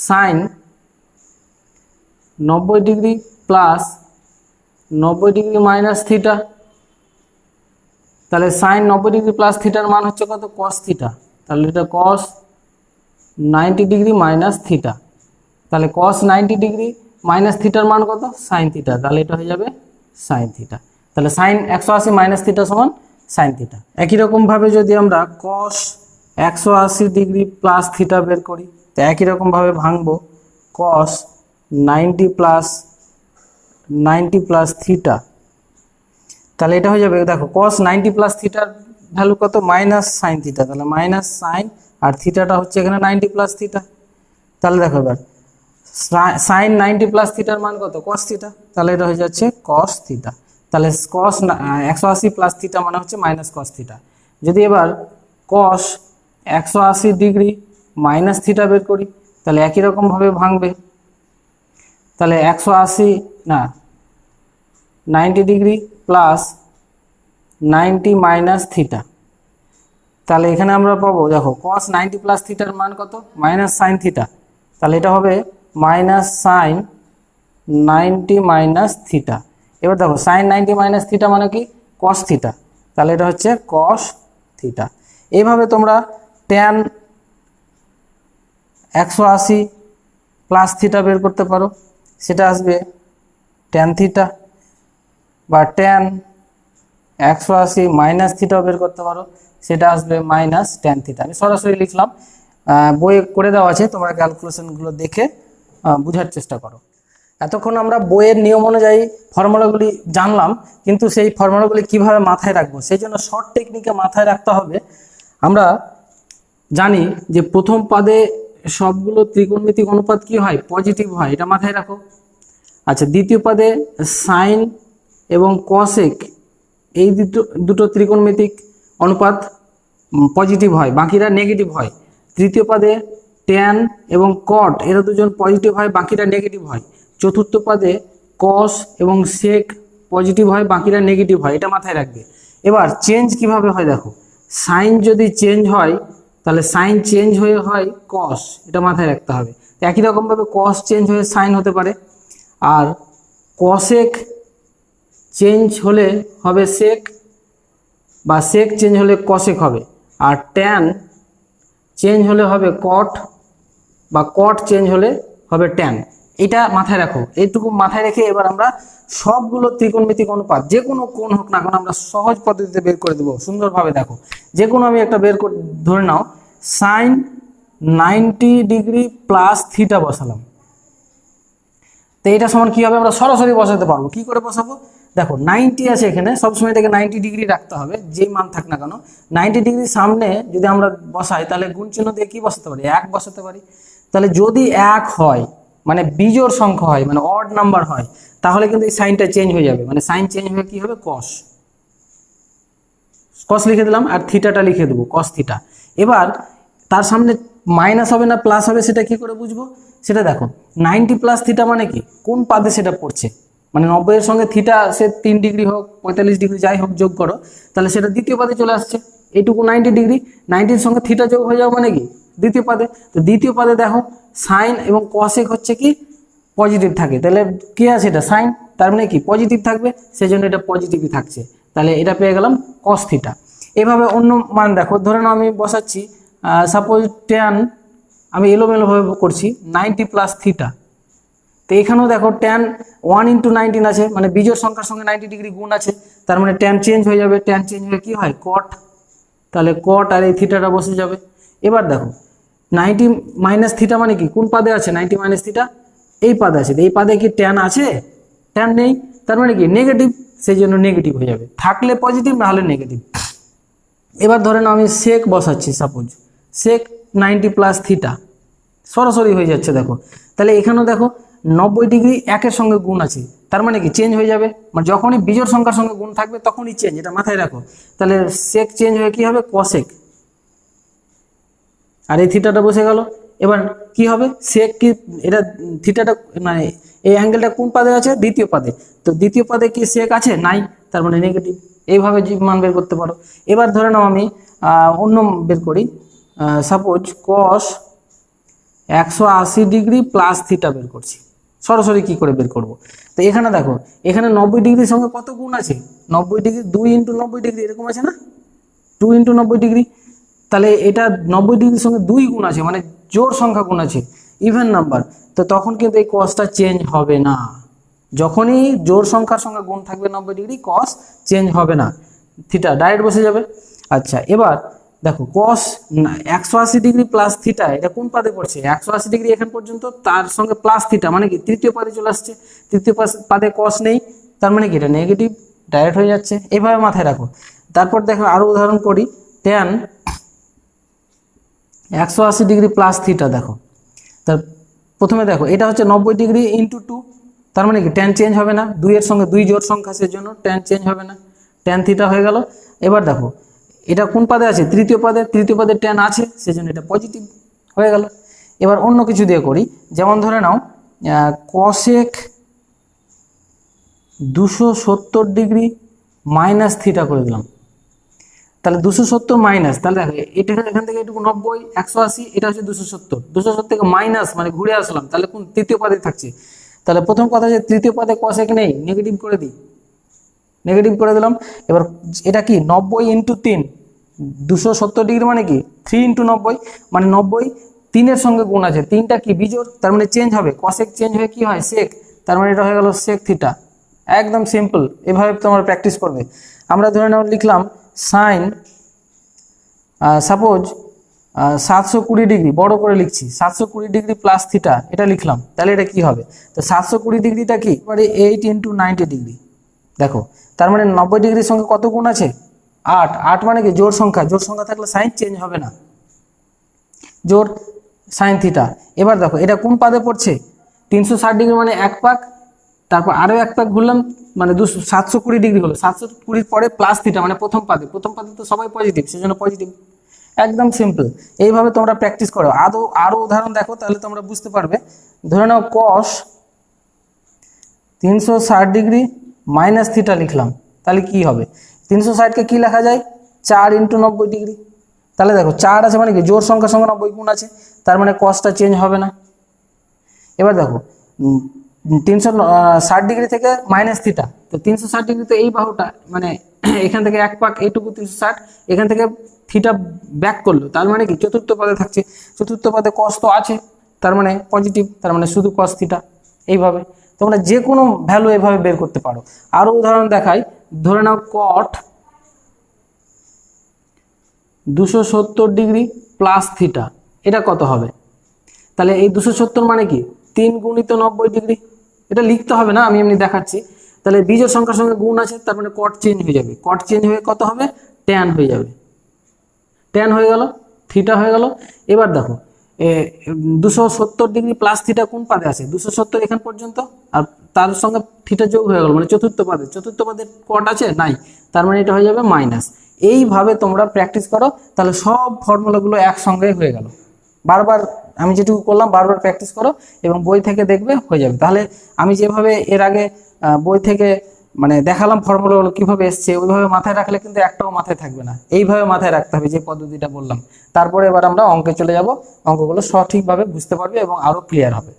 sine 90 degree plus 90 degree minus theta, তাহলে সাইন 90 ডিগ্রি প্লাস থিটার মান হচ্ছে কত কস থিটা, তাহলে এটা কস 90 ডিগ্রি মাইনাস থিটা। তাহলে কস 90 ডিগ্রি মাইনাস থিটার মান কত সাইন থিটা, তাহলে এটা হয়ে যাবে সাইন থিটা। তাহলে সাইন 180 মাইনাস থিটা সমান সাইন থিটা। একই রকমভাবে যদি আমরা কস 180 ডিগ্রি প্লাস থিটা বের করি তো একই রকমভাবে ভাঙবো কস 90 প্লাস থিটা, তাহলে এটা হয়ে যাবে দেখো কস 90 প্লাস থিটার ভ্যালু কত মাইনাস সাইন থিটা, তাহলে মাইনাস সাইন আর থিটাটা হচ্ছে এখানে 90 প্লাস থিটা। তাহলে দেখো এবার সাইন 90 প্লাস থিটার মান কত কস থিটা, তাহলে এটা হয়ে যাচ্ছে কস থিটা। তাহলে কস 180 প্লাস থিটা মানে হচ্ছে মাইনাস কস থিটা। যদি এবার কস 180 ডিগ্রি মাইনাস থিটা বের করি, তাহলে একই রকমভাবে ভাঙবে। তাহলে 180 না 90 ডিগ্রি প্লাস 90 মাইনাস থিটা, তাহলে এখানে আমরা পাবো দেখো কস 90 প্লাস থিটার মান কত, মাইনাস সাইন থিটা, তাহলে এটা হবে মাইনাস সাইন 90 মাইনাস থিটা। এবার দেখো সাইন 90 মাইনাস থিটা মানে কি, কস থিটা, তাহলে এটা হচ্ছে কস থিটা। এইভাবে তোমরা ট্যান 180 প্লাস থিটা বের করতে পারো, সেটা আসবে ট্যান থিটা, বা ট্যান 180 মাইনাস থিটাও বের করতে পারো, সেটা আসবে মাইনাস ট্যান থিটা। আমি সরাসরি লিখলাম, বইয়ে করে দেওয়া আছে, তোমরা ক্যালকুলেশনগুলো দেখে বোঝার চেষ্টা করো। এতক্ষণ আমরা বইয়ের নিয়ম অনুযায়ী ফর্মুলাগুলি জানলাম, কিন্তু সেই ফর্মুলাগুলি কিভাবে মাথায় রাখবো, সেই জন্য শর্ট টেকনিকে মাথায় রাখতে হবে। আমরা জানি যে প্রথম পাদে সবগুলো ত্রিকোণমিতিক অনুপাত কি হয়, পজিটিভ হয়, এটা মাথায় রাখো। আচ্ছা, দ্বিতীয় পাদে সাইন এবং কসেক এই দুটো ত্রিকোণমিতিক অনুপাত পজিটিভ হয়, বাকিরা নেগেটিভ হয়। তৃতীয় পাদে ট্যান এবং কট এরা দুজন পজিটিভ হয়, বাকিরা নেগেটিভ হয়। চতুর্থ পাদে কস এবং সেক পজিটিভ হয়, বাকিরা নেগেটিভ হয়, এটা মাথায় রাখবে। এবার চেঞ্জ কিভাবে হয় দেখো, সাইন যদি চেঞ্জ হয় তাহলে সাইন চেঞ্জ হয়ে হয় কস, এটা মাথায় রাখতে হবে। একই রকমভাবে কস চেঞ্জ হয়ে সাইন হতে পারে, আর কসেক চেঞ্জ হলে হবে সেক, বা সেক চেঞ্জ হলে কসেক হবে, আর ট্যান চেঞ্জ হলে হবে কট, বা কট চেঞ্জ হলে হবে ট্যান। এটা মাথায় রাখো, এইটুকু মাথায় রেখে এবার আমরা সবগুলো ত্রিকোণমিতিক অনুপাত যে কোনো কোণ হোক না কেন আমরা সহজ পদ্ধতিতে বের করে দেবো সুন্দরভাবে। দেখো যে কোনো আমি একটা বের করে ধরে নাও, সাইন 90 ডিগ্রি প্লাস থিটা বসালাম, তো এটা সমান কি হবে, আমরা সরাসরি বসাতে পারবো। কি করে বসাবো, দেখো 90 আছে এখানে, সবসময় এটাকে 90 ডিগ্রি রাখতে হবে, যেই মান থাক না কেন। 90 ডিগ্রি সামনে যদি আমরা বসাই তাহলে গুণ চিহ্ন দিয়ে কি বসাতে পারি, 1 বসাতে পারি। তাহলে যদি 1 হয় মানে বিজোড় সংখ্যা হয়, মানে অড নাম্বার হয়, তাহলে কিন্তু এই সাইনটা চেঞ্জ হয়ে যাবে, মানে সাইন চেঞ্জ হয়ে কি হবে, কস। কস লিখে দিলাম, আর থিটাটা লিখে দেবো কস থিটা। এবার তার সামনে মাইনাস হবে না প্লাস হবে, সেটা কি করে বুঝবো, সেটা দেখো 90 প্লাস থিটা মানে কি, কোন পাদে সেটা পড়ছে, মানে 90 এর সঙ্গে থিটা সে 3 ডিগ্রি হোক 45 ডিগ্রি যাই হোক যোগ করো, তাহলে সেটা দ্বিতীয় পাদে চলে আসছে। এইটুকু 90 ডিগ্রি, 90-র সঙ্গে থিটা যোগ হয়ে যাও মানে কি দ্বিতীয় পাদে। তো দ্বিতীয় পাদে দেখো সাইন এবং কসেক হচ্ছে কি পজিটিভ থাকে, তাহলে কি আছে এটা সাইন, তার মানে কি পজিটিভ থাকবে, সেই জন্য এটা পজিটিভই থাকছে, তাহলে এটা পেয়ে গেলাম কস থিটা। এভাবে অন্য মান দেখো, ধরে নাও আমি বসাচ্ছি সাপোজ ট্যান, আমি এলোমেলোভাবে করছি 90 প্লাস থিটা, তো এখানেও দেখো ট্যান 1/19 আছে, মানে বিজোড় সংখ্যার সঙ্গে 90 ডিগ্রি গুণ আছে, তার মানে ট্যান চেঞ্জ হয়ে যাবে, ট্যান চেঞ্জ হয়ে কি হয় কট, তাহলে কট আর এই থিটাটা বসে যাবে। এবার দেখো 90 মাইনাস থিটা মানে কি, কোন পাদে আছে 90 মাইনাস থিটা, এই পাদে আছে, এই পাদে কি ট্যান আছে, ট্যান নেই, তার মানে কি নেগেটিভ, সেই জন্য নেগেটিভ হয়ে যাবে, থাকলে পজিটিভ না হলে নেগেটিভ। এবার ধরে নাও আমি সেক বসাচ্ছি, সাপোজ সেক 90 প্লাস থিটা, সরাসরি হয়ে যাচ্ছে দেখো। তাহলে এখানেও দেখো 90 ডিগ্রি একের সঙ্গে গুণ আছে, তার মানে কি চেঞ্জ হয়ে যাবে, মানে যখনই বিজোড় সংখ্যার সঙ্গে গুণ থাকবে তখনই চেঞ্জ, এটা মাথায় রাখো। তাহলে সেক চেঞ্জ হয়ে কি হবে কসেক, আর এই থিটাটা বসে গেল। এবার কি হবে সেক কি, এটা থিটাটা মানে এই অ্যাঙ্গেলটা কোন পাদে আছে, দ্বিতীয় পাদে, তো দ্বিতীয় পাদে কি সেক আছে, নাই, তার মানে নেগেটিভ। এইভাবে মান বের করতে পারো। এবার ধরে নাও আমি অন্য বের করি, সাপোজ কস 180 ডিগ্রি প্লাস থিটা বের করছি, সরাসরি কি করে বের করব, তো এখানে দেখো এখানে 90 ডিগ্রির সঙ্গে কত গুণ আছে, 90 ডিগ্রি 2 ইন্টু 90 ডিগ্রি এরকম আছে না, 2 ইন্টু 90 ডিগ্রি, তাহলে এটা 90 ডিগ্রির সঙ্গে 2 গুণ আছে, মানে জোড় সংখ্যা গুণ আছে, ইভেন নাম্বার, তো তখন কিন্তু এই কসটা চেঞ্জ হবে না, যখনই জোড় সংখ্যার সঙ্গে গুণ থাকবে 90 ডিগ্রি কস চেঞ্জ হবে না, থিটা ডাইরেক্ট বসে যাবে। আচ্ছা, এবার দেখো কস 180 ডিগ্রি প্লাস থিটা, এটা কোন পাদে পড়ছে, 180 ডিগ্রি এখান পর্যন্ত, তার সঙ্গে প্লাস থিটা মানে কি তৃতীয় পাদে চলে আসছে, তৃতীয় পাদে কস নেই, তার মানে কি এটা নেগেটিভ, ডাইরেক্ট হয়ে যাচ্ছে, এইভাবে মাথায় রাখো। তারপর দেখো আরো উদাহরণ করি, ট্যান 180 ডিগ্রি প্লাস থিটা, দেখো তার প্রথমে দেখো এটা হচ্ছে 90 ডিগ্রি ইন্টু 2, তার মানে কি ট্যান চেঞ্জ হবে না, 2 এর সঙ্গে 2 জোড় সংখ্যা, সেজন্য ট্যান চেঞ্জ হবে না, ট্যান থিটা হয়ে গেল। এবার দেখো এটা কোন পদে আছে? তৃতীয় পদে। তৃতীয় পদে ট্যান আছে, সেজন্য এটা পজিটিভ হয়ে গেল। এবার অন্য কিছু দিয়ে করি, যেমন ধরে নাও কসেক 270 ডিগ্রি মাইনাস থিটা করে দিলাম। তাহলে 270 মাইনাস, তাহলে দেখো এটা এখান থেকে এটুকু 90, 180, এটা হচ্ছে 270। 270 থেকে মাইনাস মানে ঘুরে আসলাম, তাহলে কোন তৃতীয় পদে থাকছে। তাহলে প্রথম কথা যে তৃতীয় পদে কসেক নেই, নেগেটিভ করে দিই, নেগেটিভ করে দিলাম। এবার এটা কি 90 ইন্টু 3, 270 ডিগ্রি মানে কি 3 ইন্টু 90, মানে 90 3-এর সঙ্গে গুণ আছে, 3টা কি বিজোড়, তার মানে চেঞ্জ হবে, কসেক চেঞ্জ হয়ে কি হয় সেক, তার মানে এটা হয়ে গেল সেক থিটা। একদম সিম্পল, এভাবে তোমরা প্র্যাকটিস করবে। আমরা ধরে নাও লিখলাম সাইন, সাপোজ 720 ডিগ্রি, বড় করে লিখছি 720 ডিগ্রি প্লাস থিটা, এটা লিখলাম, তাহলে এটা কি হবে? তো 720 ডিগ্রিটা কি 8 ইন্টু 90 ডিগ্রি। দেখো তার মানে 90 ডিগ্রির সঙ্গে কত গুণ আছে? 8। 8 মানে কি জোড় সংখ্যা, জোড় সংখ্যা থাকলে সাইন চেঞ্জ হবে না, জোড় সাইন থিটা। এবার দেখো এটা কোন পাদে পড়ছে? 360 ডিগ্রি মানে এক পাক, তারপর আরও এক পাক ঘুরলাম, মানে 720 ডিগ্রি হলো, 720 পরে প্লাস থিটা মানে প্রথম পাদে। প্রথম পাদে তো সবাই পজিটিভ, সেজন্য পজিটিভ। একদম সিম্পল, এইভাবে তোমরা প্র্যাকটিস করো। আরও উদাহরণ দেখো, তাহলে তোমরা বুঝতে পারবে। ধরে নাও কস 360 ডিগ্রি মাইনাস থিটা লিখলাম, তাহলে কি হবে? 360কে কি লেখা যায়? 4 ইন্টু 90 ডিগ্রি। তাহলে দেখো 4 আছে মানে কি জোড় সংখ্যার সঙ্গে 90 গুণ আছে, তার মানে কসটা চেঞ্জ হবে না। এবার দেখো 360 ডিগ্রি থেকে মাইনাস থিটা, তো 360 ডিগ্রি তো এই বাহুটা, মানে এখান থেকে এক পাক এইটুকু 360, এখান থেকে থিটা ব্যাক করলো, তার মানে কি চতুর্থ পদে থাকছে। চতুর্থ পদে কস তো আছে, তার মানে পজিটিভ, তার মানে শুধু কস থিটা। এইভাবে তোমরা যে কোনো ভ্যালু এভাবে বের করতে পারো। আরও উদাহরণ দেখাই, ধরে নাও কট 270 ডিগ্রি প্লাস থিটা, এটা কত হবে? তাহলে এই 270 মানে কি 3 গুণিত 90 ডিগ্রি, এটা লিখতে হবে না, আমি এমনি দেখাচ্ছি। তাহলে বিজোড় সংখ্যার সঙ্গে গুণ আছে, তার মানে কট চেঞ্জ হয়ে যাবে, কট চেঞ্জ হয়ে কত হবে? ট্যান হয়ে যাবে, ট্যান হয়ে গেল, থিটা হয়ে গেল। এবার দেখো 270 ডিগ্রি প্লাস থিটা কোন পাদে আছে? 270 এখান পর্যন্ত, আর তার সঙ্গে থিটা যোগ হয়ে গেল, মানে চতুর্থ পাদে। চতুর্থ পাদে কট আছে নাই, তার মানে এটা হয়ে যাবে মাইনাস। এইভাবে তোমরা প্র্যাকটিস করো, তাহলে সব ফর্মুলাগুলো একসঙ্গে হয়ে গেল। বারবার আমি যেটুকু করলাম বারবার প্র্যাকটিস করো, এবং বই থেকে দেখবে হয়ে যাবে। তাহলে আমি যেভাবে এর আগে বই থেকে মানে দেখালাম ফর্মুলাগুলো কীভাবে এসছে, ওইভাবে মাথায় রাখলে কিন্তু একটাও মাথায় থাকবে না। এইভাবে মাথায় রাখতে হবে যে পদ্ধতিটা বললাম। তারপরে এবার আমরা অঙ্কে চলে যাব, অঙ্কগুলো সঠিকভাবে বুঝতে পারবে এবং আরও ক্লিয়ার হবে।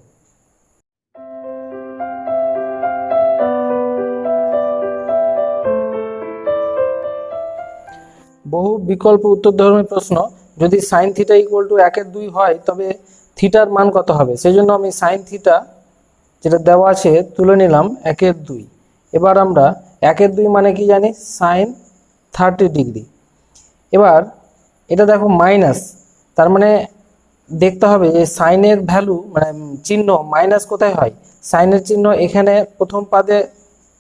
বহু বিকল্প উত্তরধর্মী প্রশ্ন, যদি সাইন থিটা ইকুয়াল টু 1/2 হয় তবে থিটার মান কত হবে? সেই জন্য আমি সাইন থিটা যেটা দেওয়া আছে তুলে নিলাম 1/2। এবার আমরা 1/2 মানে কি জানি? Sine 30 degree. এবার এটা দেখো মাইনাস, তার মানে দেখতে হবে যে সাইনের ভ্যালু মানে চিহ্ন মাইনাস কোথায় হয়। সাইনের চিহ্ন এখানে প্রথম পদে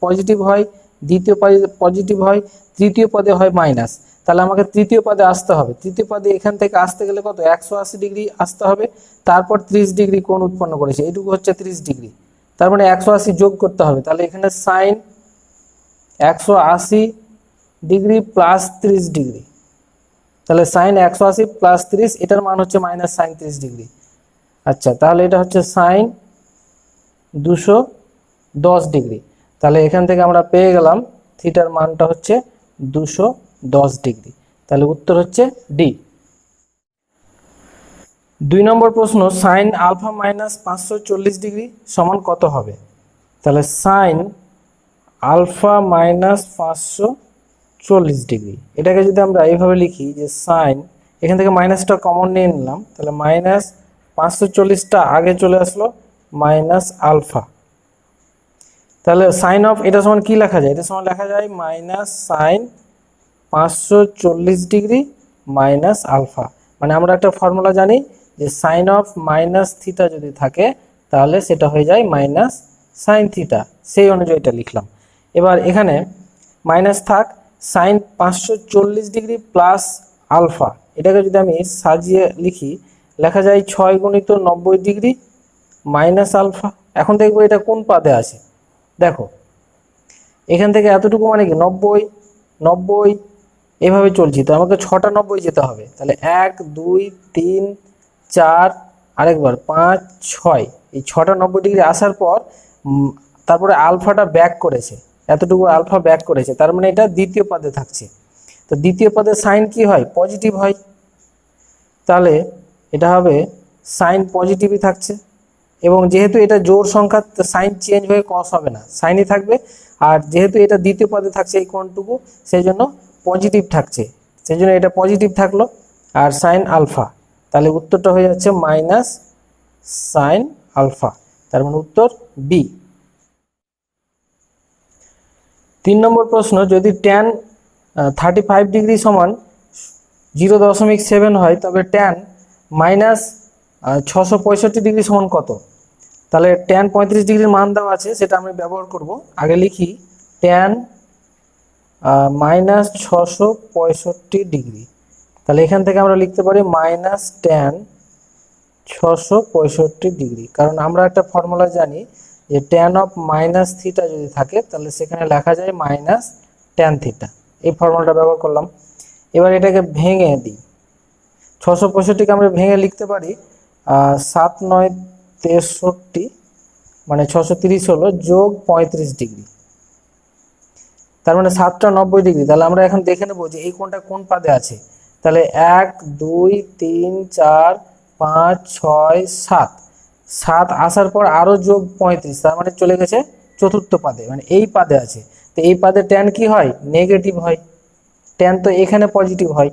পজিটিভ হয়, দ্বিতীয় পদে পজিটিভ হয়, তৃতীয় পদে হয় মাইনাস। তাহলে আমাকে তৃতীয় পদে আসতে হবে। তৃতীয় পদে এখান থেকে আসতে গেলে কত? 180 ডিগ্রি আসতে হবে, তারপর 30 ডিগ্রি কোণ উৎপন্ন করেছে, এটুকু হচ্ছে 30 ডিগ্রি, তার মানে 180 যোগ করতে হবে। তাহলে এখানে সাইন 180 ডিগ্রি প্লাস 30 ডিগ্রি, তাহলে সাইন 180 প্লাস 30, এটার মান হচ্ছে মাইনাস সাইন 30 ডিগ্রি। আচ্ছা, তাহলে এটা হচ্ছে সাইন 210 ডিগ্রি। তাহলে এখান থেকে আমরা পেয়ে গেলাম থিটার মানটা হচ্ছে 210 ডিগ্রি। তাহলে উত্তর হচ্ছে ডি। 2 নম্বর প্রশ্ন, সাইন আলফা মাইনাস 540 ডিগ্রি সমান কত হবে? তাহলে সাইন আলফা মাইনাস 540 ডিগ্রি, এটাকে যদি আমরা এইভাবে লিখি যে সাইন, এখান থেকে মাইনাসটা কমন নিয়ে নিলাম, তাহলে মাইনাস 540টা আগে চলে আসলো, মাইনাস আলফা। তাহলে সাইন অফ এটা সমান কি লেখা যায়? এটা সমান লেখা যায় minus sine 540 degree minus alpha. মানে আমরা একটা ফর্মুলা জানি যে সাইন অফ মাইনাস থিটা যদি থাকে তাহলে সেটা হয়ে যায় মাইনাস সাইন থিটা, সেই অনুযায়ী এটা লিখলাম। এবার এখানে মাইনাস থাক, সাইন 540 ডিগ্রি প্লাস আলফা, এটাকে যদি আমি সাজিয়ে লিখি, লেখা যায় 6 গুণিত 90 ডিগ্রি মাইনাস আলফা। এখন দেখবো এটা কোন পাদে আছে। দেখো এখান থেকে এতটুকু মানে কি 90, 90, এভাবে চলছি, তো আমাকে 6টা 90 যেতে হবে। তাহলে 1 2 3 4, আরেকবার 5 6, এই 6টা 90 ডিগ্রি আসার পর তারপরে আলফাটা ব্যাক করেছে, এতটুকু আলফা ব্যাক করেছে, তার মানে এটা দ্বিতীয় পদে থাকছে। তো দ্বিতীয় পদের সাইন কি হয়? পজিটিভ হয়। তাহলে এটা হবে সাইন পজিটিভই থাকছে, এবং যেহেতু এটা জোড় সংখ্যা সাইন চেঞ্জ হয়ে কস হবে না, সাইনই থাকবে। আর যেহেতু এটা দ্বিতীয় পদে থাকছে এই কোণটুকু, সেই জন্য পজিটিভ থাকছে, সেই জন্য এটা পজিটিভ থাকলো। আর সাইন আলফা, তাহলে উত্তরটা হয়ে যাচ্ছে মাইনাস সাইন আলফা, তার মানে উত্তর বি। 3 নম্বর প্রশ্ন, যদি ট্যান 35 ডিগ্রি সমান 0.7 হয়, তবে ট্যান মাইনাস 665 ডিগ্রি সমান কত? তাহলে ট্যান 35 ডিগ্রির মান দেওয়া আছে, সেটা আমি ব্যবহার করব। আগে লিখি ট্যান মাইনাস 665 ডিগ্রি, তাহলে এখান থেকে আমরা লিখতে পারি মাইনাস ট্যান 665 ডিগ্রি, কারণ আমরা একটা ফর্মুলা জানি যে ট্যান অফ মাইনাস থিটা যদি থাকে তাহলে সেখানে লেখা যায় মাইনাস ট্যান থিটা, এই ফর্মুলাটা ব্যবহার করলাম। এবার এটাকে ভেঙে দিই, 665কে আমরা ভেঙে লিখতে পারি 7 9 63, মানে 630 হলো যোগ 35 ডিগ্রি, তার মানে 7টা 90 ডিগ্রি। তাহলে আমরা এখন দেখে নেব যে এই কোণটা কোন পাদে আছে। তাহলে 1 2 3 4 5 6 7, 7 আসার পর আরও যোগ 35, তার মানে চলে গেছে চতুর্থ পাদে, মানে এই পাদে আছে। তো এই পাদে ট্যান কি হয়? নেগেটিভ হয়। ট্যান তো এখানে পজিটিভ হয়,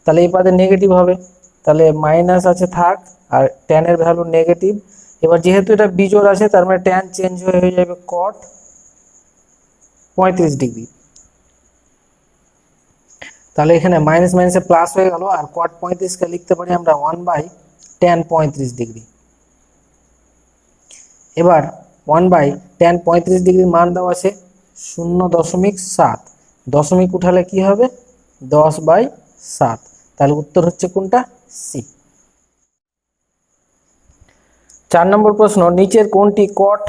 তাহলে এই পাদে নেগেটিভ হবে, তাহলে মাইনাস আছে থাক, আর ট্যানের ভ্যালু নেগেটিভ। এবার যেহেতু এটা বিজোড় আছে, তার মানে ট্যান চেঞ্জ হয়ে যাবে কট 35 ডিগ্রি। তাহলে এখানে মাইনাস মাইনাসে প্লাস হয়ে গেল, আর কট 35কে লিখতে পারি আমরা 1/tan 35 ডিগ্রি। এবার 1/tan 35 ডিগ্রির মান দেওয়া আছে 0.7, দশমিক উঠালে কি হবে? 10/7, তাহলে উত্তর হচ্ছে কোনটা? সি। 4 নম্বর প্রশ্ন, নিচের কোনটি কট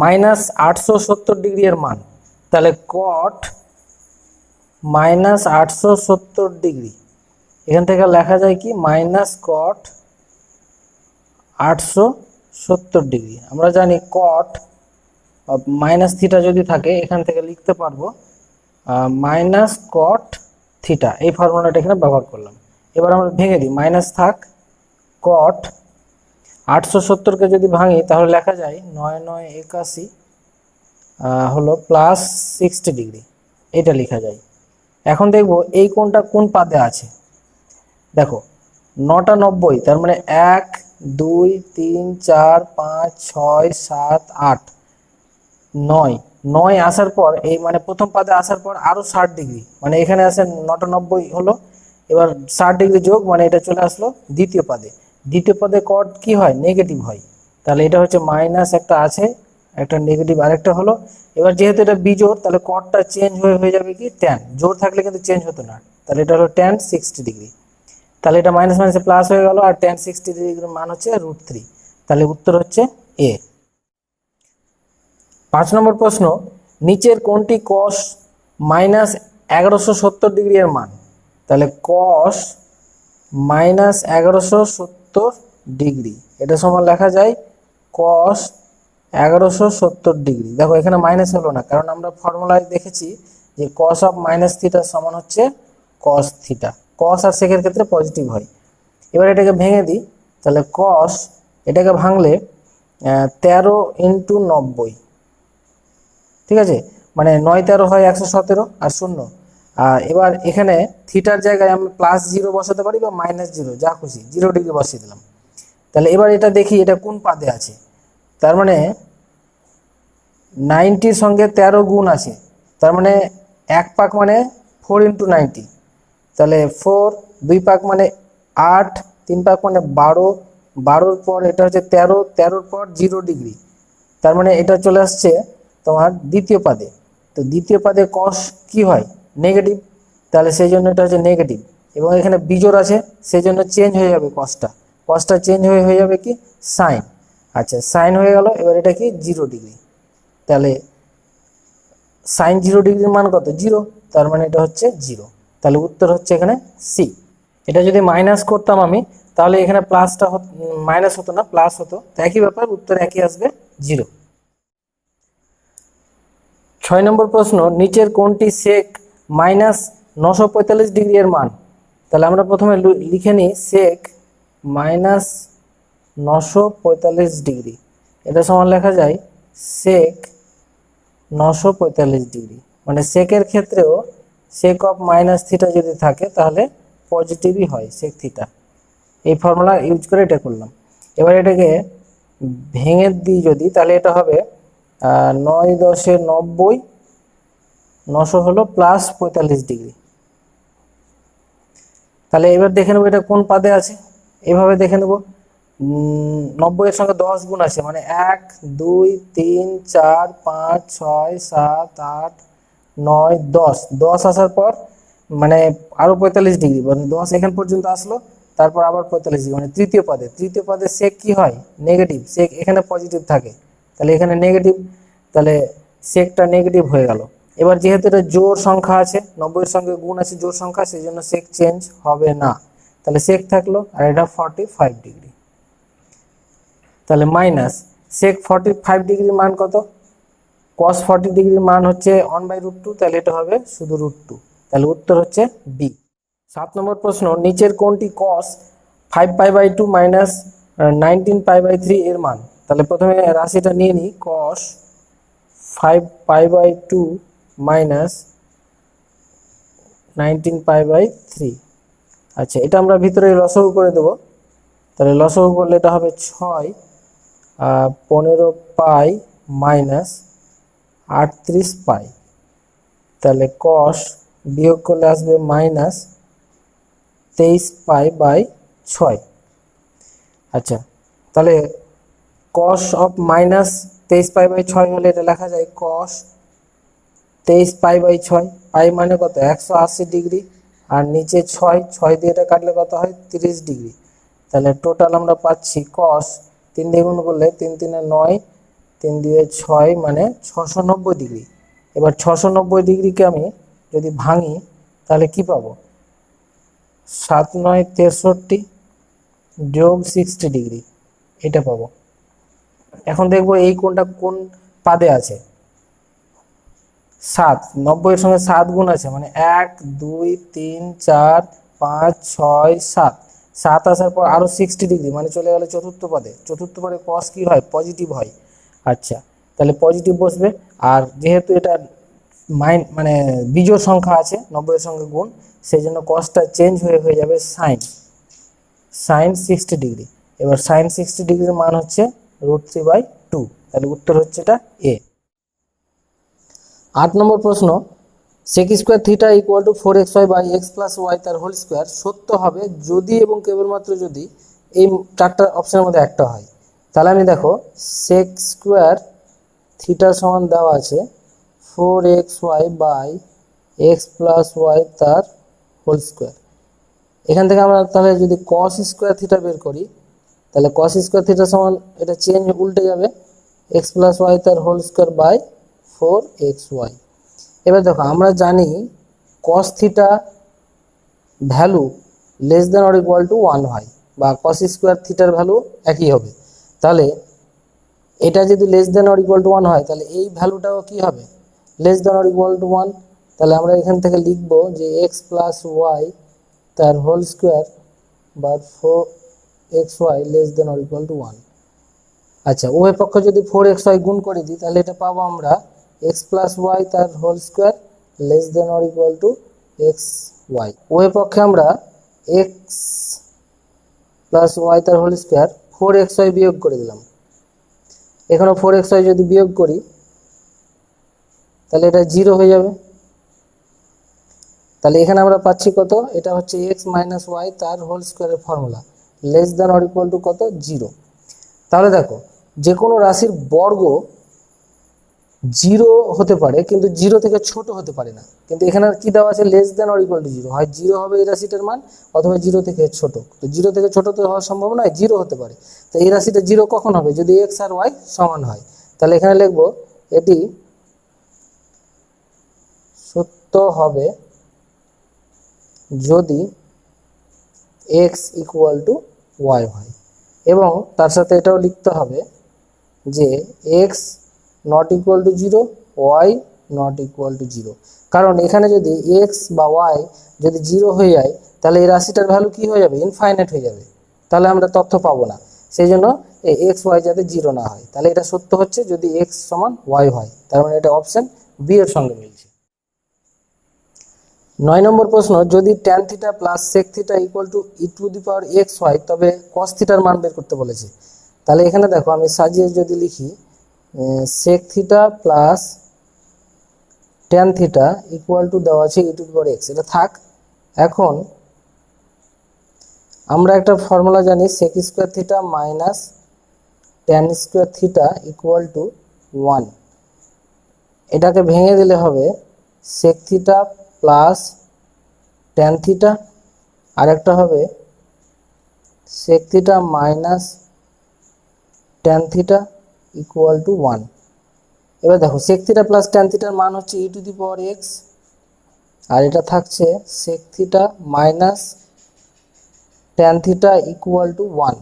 মাইনাস 870 ডিগ্রি এর মান? তাহলে কট মাইনাস 870 ডিগ্রি, এখান থেকে লেখা যায় কি মাইনাস কট 870 ডিগ্রি। আমরা জানি কট মাইনাস থিটা যদি থাকে, এখান থেকে লিখতে পারবো মাইনাস কট থিটা, এই ফর্মুলাটা এখানে ব্যবহার করলাম। এবার আমরা ভেঙে দিই, মাইনাস থাক, কট 870কে যদি ভাঙি তাহলে লেখা যায় 9 9 81 হলো প্লাস 60 ডিগ্রি, এটা লেখা যায়। এখন দেখব এই কোণটা কোন পাদে আছে। দেখো 9টা 90, তার মানে 1 2 3 4 5 6 7 8 9, 9 আসার পর এই মানে প্রথম পাদে আসার পর আরো 60 ডিগ্রি, মানে এখানে আছে 9টা 90 হলো, এবার 60 ডিগ্রি যোগ, মানে এটা চলে আসলো দ্বিতীয় পাদে। দ্বিতীয় পদে কট কি হয়? নেগেটিভ হয়, তাহলে এটা হচ্ছে মাইনাস একটা আছে, একটা নেগেটিভ আরেকটা হলো। এবার যেহেতু এটা বিজোড়, তাহলে কটটা চেঞ্জ হয়ে যাবে কি ট্যান, জোড় থাকলে কিন্তু চেঞ্জ হতো না, তাহলে এটা হলো ট্যান 60 ডিগ্রি। তাহলে এটা মাইনাস মাইনাসে প্লাস হয়ে গেল, আর ট্যান 60 ডিগ্রির মান হচ্ছে √3, তাহলে উত্তর হচ্ছে এ। 5 নম্বর প্রশ্ন, নিচের কোনটি কস মাইনাস 1170 ডিগ্রি এর মান? তাহলে কস মাইনাস 1170 ডিগ্রি, এটা সমান লেখা যায় কস 1170 ডিগ্রি। দেখো এখানে মাইনাস হলো না, কারণ আমরা ফর্মুলায় দেখেছি যে কস অফ মাইনাস থিটা সমান হচ্ছে কস থিটা, কস আর সেকের ক্ষেত্রে পজিটিভ হয়। এবার এটাকে ভেঙে দিই, তাহলে কস এটাকে ভাঙলে 13 × 90, ঠিক আছে, মানে 9 13 হয় 117 আর 0। এবার এখানে থিটার জায়গায় আমি +0 বসাতে পারি বা -0, যা খুশি, 0 ডিগ্রি বসিয়ে দিলাম। তাহলে এবার এটা দেখি এটা কোন পাদে আছে। তার মানে 90 সঙ্গে 13 গুণ আছে, তার মানে 1 পাক মানে 4 × 90, তাহলে 4, 2 পাক মানে 8, 3 পাক মানে 12, 12র পর এটা হচ্ছে 13, 13র পর 0 ডিগ্রি, তার মানে এটা চলে আসছে তোমার দ্বিতীয় পাদে। তো দ্বিতীয় পাদে কস কি হয়? নেগেটিভ, তাহলে সেই জন্য এটা হচ্ছে নেগেটিভ, এবং এখানে বিজোড় আছে সেই জন্য চেঞ্জ হয়ে যাবে কসটা, কসটা চেঞ্জ হয়ে যাবে কি সাইন। আচ্ছা সাইন হয়ে গেল, এবার এটা কি 0 ডিগ্রি, তাহলে সাইন 0 ডিগ্রির মান কত? 0, তার মানে এটা হচ্ছে 0। তাহলে উত্তর হচ্ছে এখানে সি। এটা যদি মাইনাস করতাম আমি, তাহলে এখানে প্লাসটা মাইনাস হতো না, প্লাস হতো। তো একই ব্যাপার, উত্তর একই আসবে, 0। 6 নম্বর প্রশ্ন, নিচের কোনটি সেক মাইনাস 945 এর মান? তাহলে আমরা প্রথমে লিখে নিই সেক মাইনাস 945, এটা সমান লেখা যায় সেক 945, মানে সেকের ক্ষেত্রেও সেক অফ মাইনাস থিটা যদি থাকে তাহলে পজিটিভই হয় সেক থিটা। এই ফর্মুলা ইউজ করে এটা করলাম। এবার এটাকে ভেঙে দিই যদি, তাহলে এটা হবে 9 10 90, 900 হলো প্লাস 45 ডিগ্রি। তাহলে এবার দেখে নেবো এটা কোন পাদে আছে, এভাবে দেখে নেবো। 90 এর সঙ্গে 10 গুণ আছে, মানে 1 2 3 4 5 6 7 8 9 10, 10 আসার পর মানে আরো 45 ডিগ্রি, মানে 10 এখান পর্যন্ত আসলো, তারপর আবার 45 ডিগ্রি, মানে তৃতীয় পদে সেক কি হয়? নেগেটিভ। সেক এখানে পজিটিভ থাকে, তাহলে এখানে নেগেটিভ, তাহলে সেকটা নেগেটিভ হয়ে গেল। এবার যেহেতু এটা জোড় সংখ্যা আছে, 90 এর সঙ্গে গুণ আছে, জোড় সংখ্যা, সেই জন্য সেক চেঞ্জ হবে না, তাহলে সেক থাকলো, আর এটা 45 ডিগ্রি। তাহলে মাইনাস সেক 45 ডিগ্রির মান কত? cos 40 ডিগ্রির মান হচ্ছে 1/√2, তাহলে এটা হবে শুধু √2, তাহলে উত্তর হচ্ছে বি। 7 নম্বর প্রশ্ন, নিচের কোনটি cos 5π/2 মাইনাস 19π/3 এর মান? তাহলে প্রথমে রাশিটা নিয়ে নিই, cos 5π/2 মাইনাস 19π/3। আচ্ছা, এটা আমরা ভিতরে লসাগু করে দেব, তাহলে লসাগু করলে এটা হবে 6 15 পাই মাইনাস 38 পাই, তাহলে cos বিয়োগ করলে আসবে মাইনাস 23 পাই/6। আচ্ছা, তাহলে cos অফ মাইনাস 23 পাই/6 হলে এটা লেখা যায় cos 23 পাই/6, পাই মানে কত? 180 ডিগ্রি, আর নিচে 6 দিয়ে এটা কাটলে কত হয়? 30 ডিগ্রি। তাহলে টোটাল আমরা পাচ্ছি cos 3 দিয়ে গুণ করলে 3 3 9, 3 2 6, মানে 690 ডিগ্রি। এবার 690 ডিগ্রিকে আমি যদি ভাঙি তাহলে কি পাবো? 7 9 63 যোগ 60 ডিগ্রি, এটা পাবো। এখন দেখবো এই কোনটা কোন পাদে আছে। 7, 90 এর সঙ্গে 7 গুণ আছে, মানে 1 2 3 4 5 6 7, 7 আসার পর আরো 60 ডিগ্রি, মানে চলে গেল চতুর্থ পদে। চতুর্থ পদে cos কি হয়? পজিটিভ হয়। আচ্ছা, তাহলে পজিটিভ বসবে, আর যেহেতু এটা মানে বিজোড় সংখ্যা আছে 90 এর সঙ্গে গুণ, সেই জন্য cosটা চেঞ্জ হয়ে যাবে sin 60 ডিগ্রি। এবার sin 60 ডিগ্রির মান হচ্ছে √3/2, তাহলে উত্তর হচ্ছে এটা এ। 8 নম্বর প্রশ্ন, sec square theta equal to 4xy/x plus y তার হোল স্কোয়ার সত্য হবে যদি এবং কেবলমাত্র যদি এই চারটা অপশনের মধ্যে একটা হয়। তাহলে আমি দেখো sec স্কোয়ার থিটা সমান দেওয়া আছে 4xy/x প্লাস ওয়াই তার হোল স্কোয়ার। এখান থেকে আমরা তাহলে যদি cos স্কোয়ার থিটা বের করি, তাহলে cos স্কোয়ার থিটা সমান, এটা চেঞ্জ উল্টে যাবে, x প্লাস ওয়াই তার হোল স্কোয়ার বাই 4xy। এবার দেখো আমরা জানি cos theta value less than or equal to 1 হয়, বা cos স্কোয়ার থিটার ভ্যালু একই হবে। তাহলে এটা যদি less than or equal to 1 হয়, তাহলে এই ভ্যালুটাও কি হবে? Less than or equal to 1। তাহলে আমরা এখান থেকে লিখব যে x প্লাস ওয়াই তার হোল স্কোয়ার বা 4xy less than or equal to 1। আচ্ছা, উভয় পক্ষ যদি 4xy গুণ করে দিই, তাহলে এটা পাবো আমরা x প্লাস ওয়াই তার whole square less than or equal to xy। উভয় পক্ষে আমরা x প্লাস ওয়াই তার হোল স্কোয়ার 4xy বিয়োগ করে দিলাম। এখানে 4xy যদি বিয়োগ করি তাহলে এটা 0 হয়ে যাবে। তাহলে এখানে আমরা পাচ্ছি কত? এটা হচ্ছে x মাইনাস ওয়াই তার হোল স্কোয়ারের formula, less than or equal two কত? 0। তাহলে দেখো যে কোনো রাশির বর্গ 0 হতে পারে, কিন্তু 0 থেকে ছোট হতে পারে না। কিন্তু এখানে কি দেওয়া আছে? Less than or equal two 0, হয় 0 হবে এই রাশিটার মান, অথবা 0 থেকে ছোট। তো 0 থেকে ছোট তো হওয়া সম্ভব নয়, 0 হতে পারে। তো এই রাশিটা 0 কখন হবে? যদি x আর y সমান হয়। তাহলে এখানে লিখবো এটি সত্য হবে যদি এক্স ইকুয়াল টু ওয়াই হয়, এবং তার সাথে এটাও লিখতে হবে যে x not equal to zero, y not equal to zero. কারণ এখানে যদি এক্স বা ওয়াই যদি জিরো হয়ে যায় তাহলে এই রাশিটার ভ্যালু কি হয়ে যাবে, ইনফাইনাইট হয়ে যাবে, তাহলে আমরা তথ্য পাবো না। সেই জন্য এক্স ওয়াই যাতে জিরো না হয়, তাহলে এটা সত্য হচ্ছে যদি এক্স সমান ওয়াই হয়, তার মানে এটা অপশন বি এর সঙ্গে মিলছে। 9 নম্বর প্রশ্ন, যদি tan theta plus sec theta equal to e to the power x হয় তবে কস থিটার মান বের করতে বলেছে। তাহলে এখানে দেখো আমি সাজিয়ে যদি লিখি sec theta plus tan theta equal to দেওয়া আছে ই টু দি পাওয়ার এক্স, এটা থাক। এখন আমরা একটা ফর্মুলা জানি, sec square theta minus tan square theta equal to 1। এটাকে ভেঙে দিলে হবে sec theta plus tan theta, আর একটা হবে sec theta minus tan theta equal to 1। এবার দেখো সেক থিটা প্লাস ট্যান থিটার মান হচ্ছে ই টু দি পাওয়ার এক্স, আর এটা থাকছে sec theta minus tan theta equal to 1।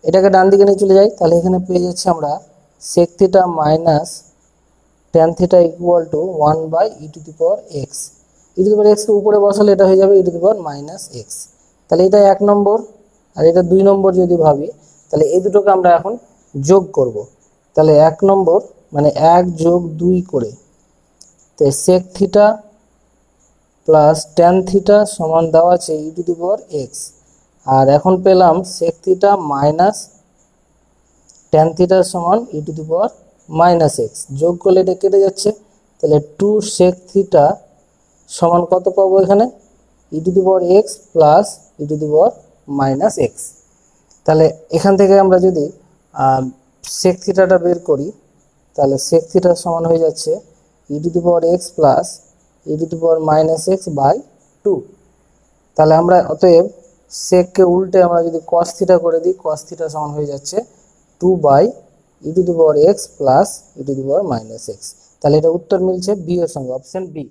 এটাকে ডান দিকে নিয়ে চলে যাই, তাহলে এখানে পেয়ে যাচ্ছি আমরা sec theta minus tan theta equal to 1 by e to the power x. E to the power এক্সকে উপরে বসালে এটা হয়ে যাবে e to the power minus x. তাহলে এটা 1 নম্বর, আর এটা 2 নম্বর যদি ভাবি, তাহলে এই দুটোকে আমরা এখন যোগ করব। তাহলে 1 নম্বর মানে 1 যোগ 2 করে, তো sec theta plus tan theta সমান দেওয়া আছে ই টু দি পাওয়ার এক্স, আর এখন পেলাম sec theta minus tan theta সমান e to the power minus x. যোগ করলে এটা কেটে যাচ্ছে, তাহলে 2 সেক থিটা সমান কত পাবো এখানে, e to the power x plus e to the power minus x. তাহলে এখান থেকে আমরা যদি সেক থিটাটা বের করি, তাহলে সেক থিটা সমান হয়ে যাচ্ছে e to the power x plus e to the power minus x by 2। তাহলে আমরা অতএব সেককে উল্টে আমরা যদি কস থিটা করে দিই, কস থিটা সমান হয়ে যাচ্ছে 2 by e to the power x plus e to the power minus x. তাহলে এটা উত্তর মিলছে বি এর সঙ্গে, অপশন বি।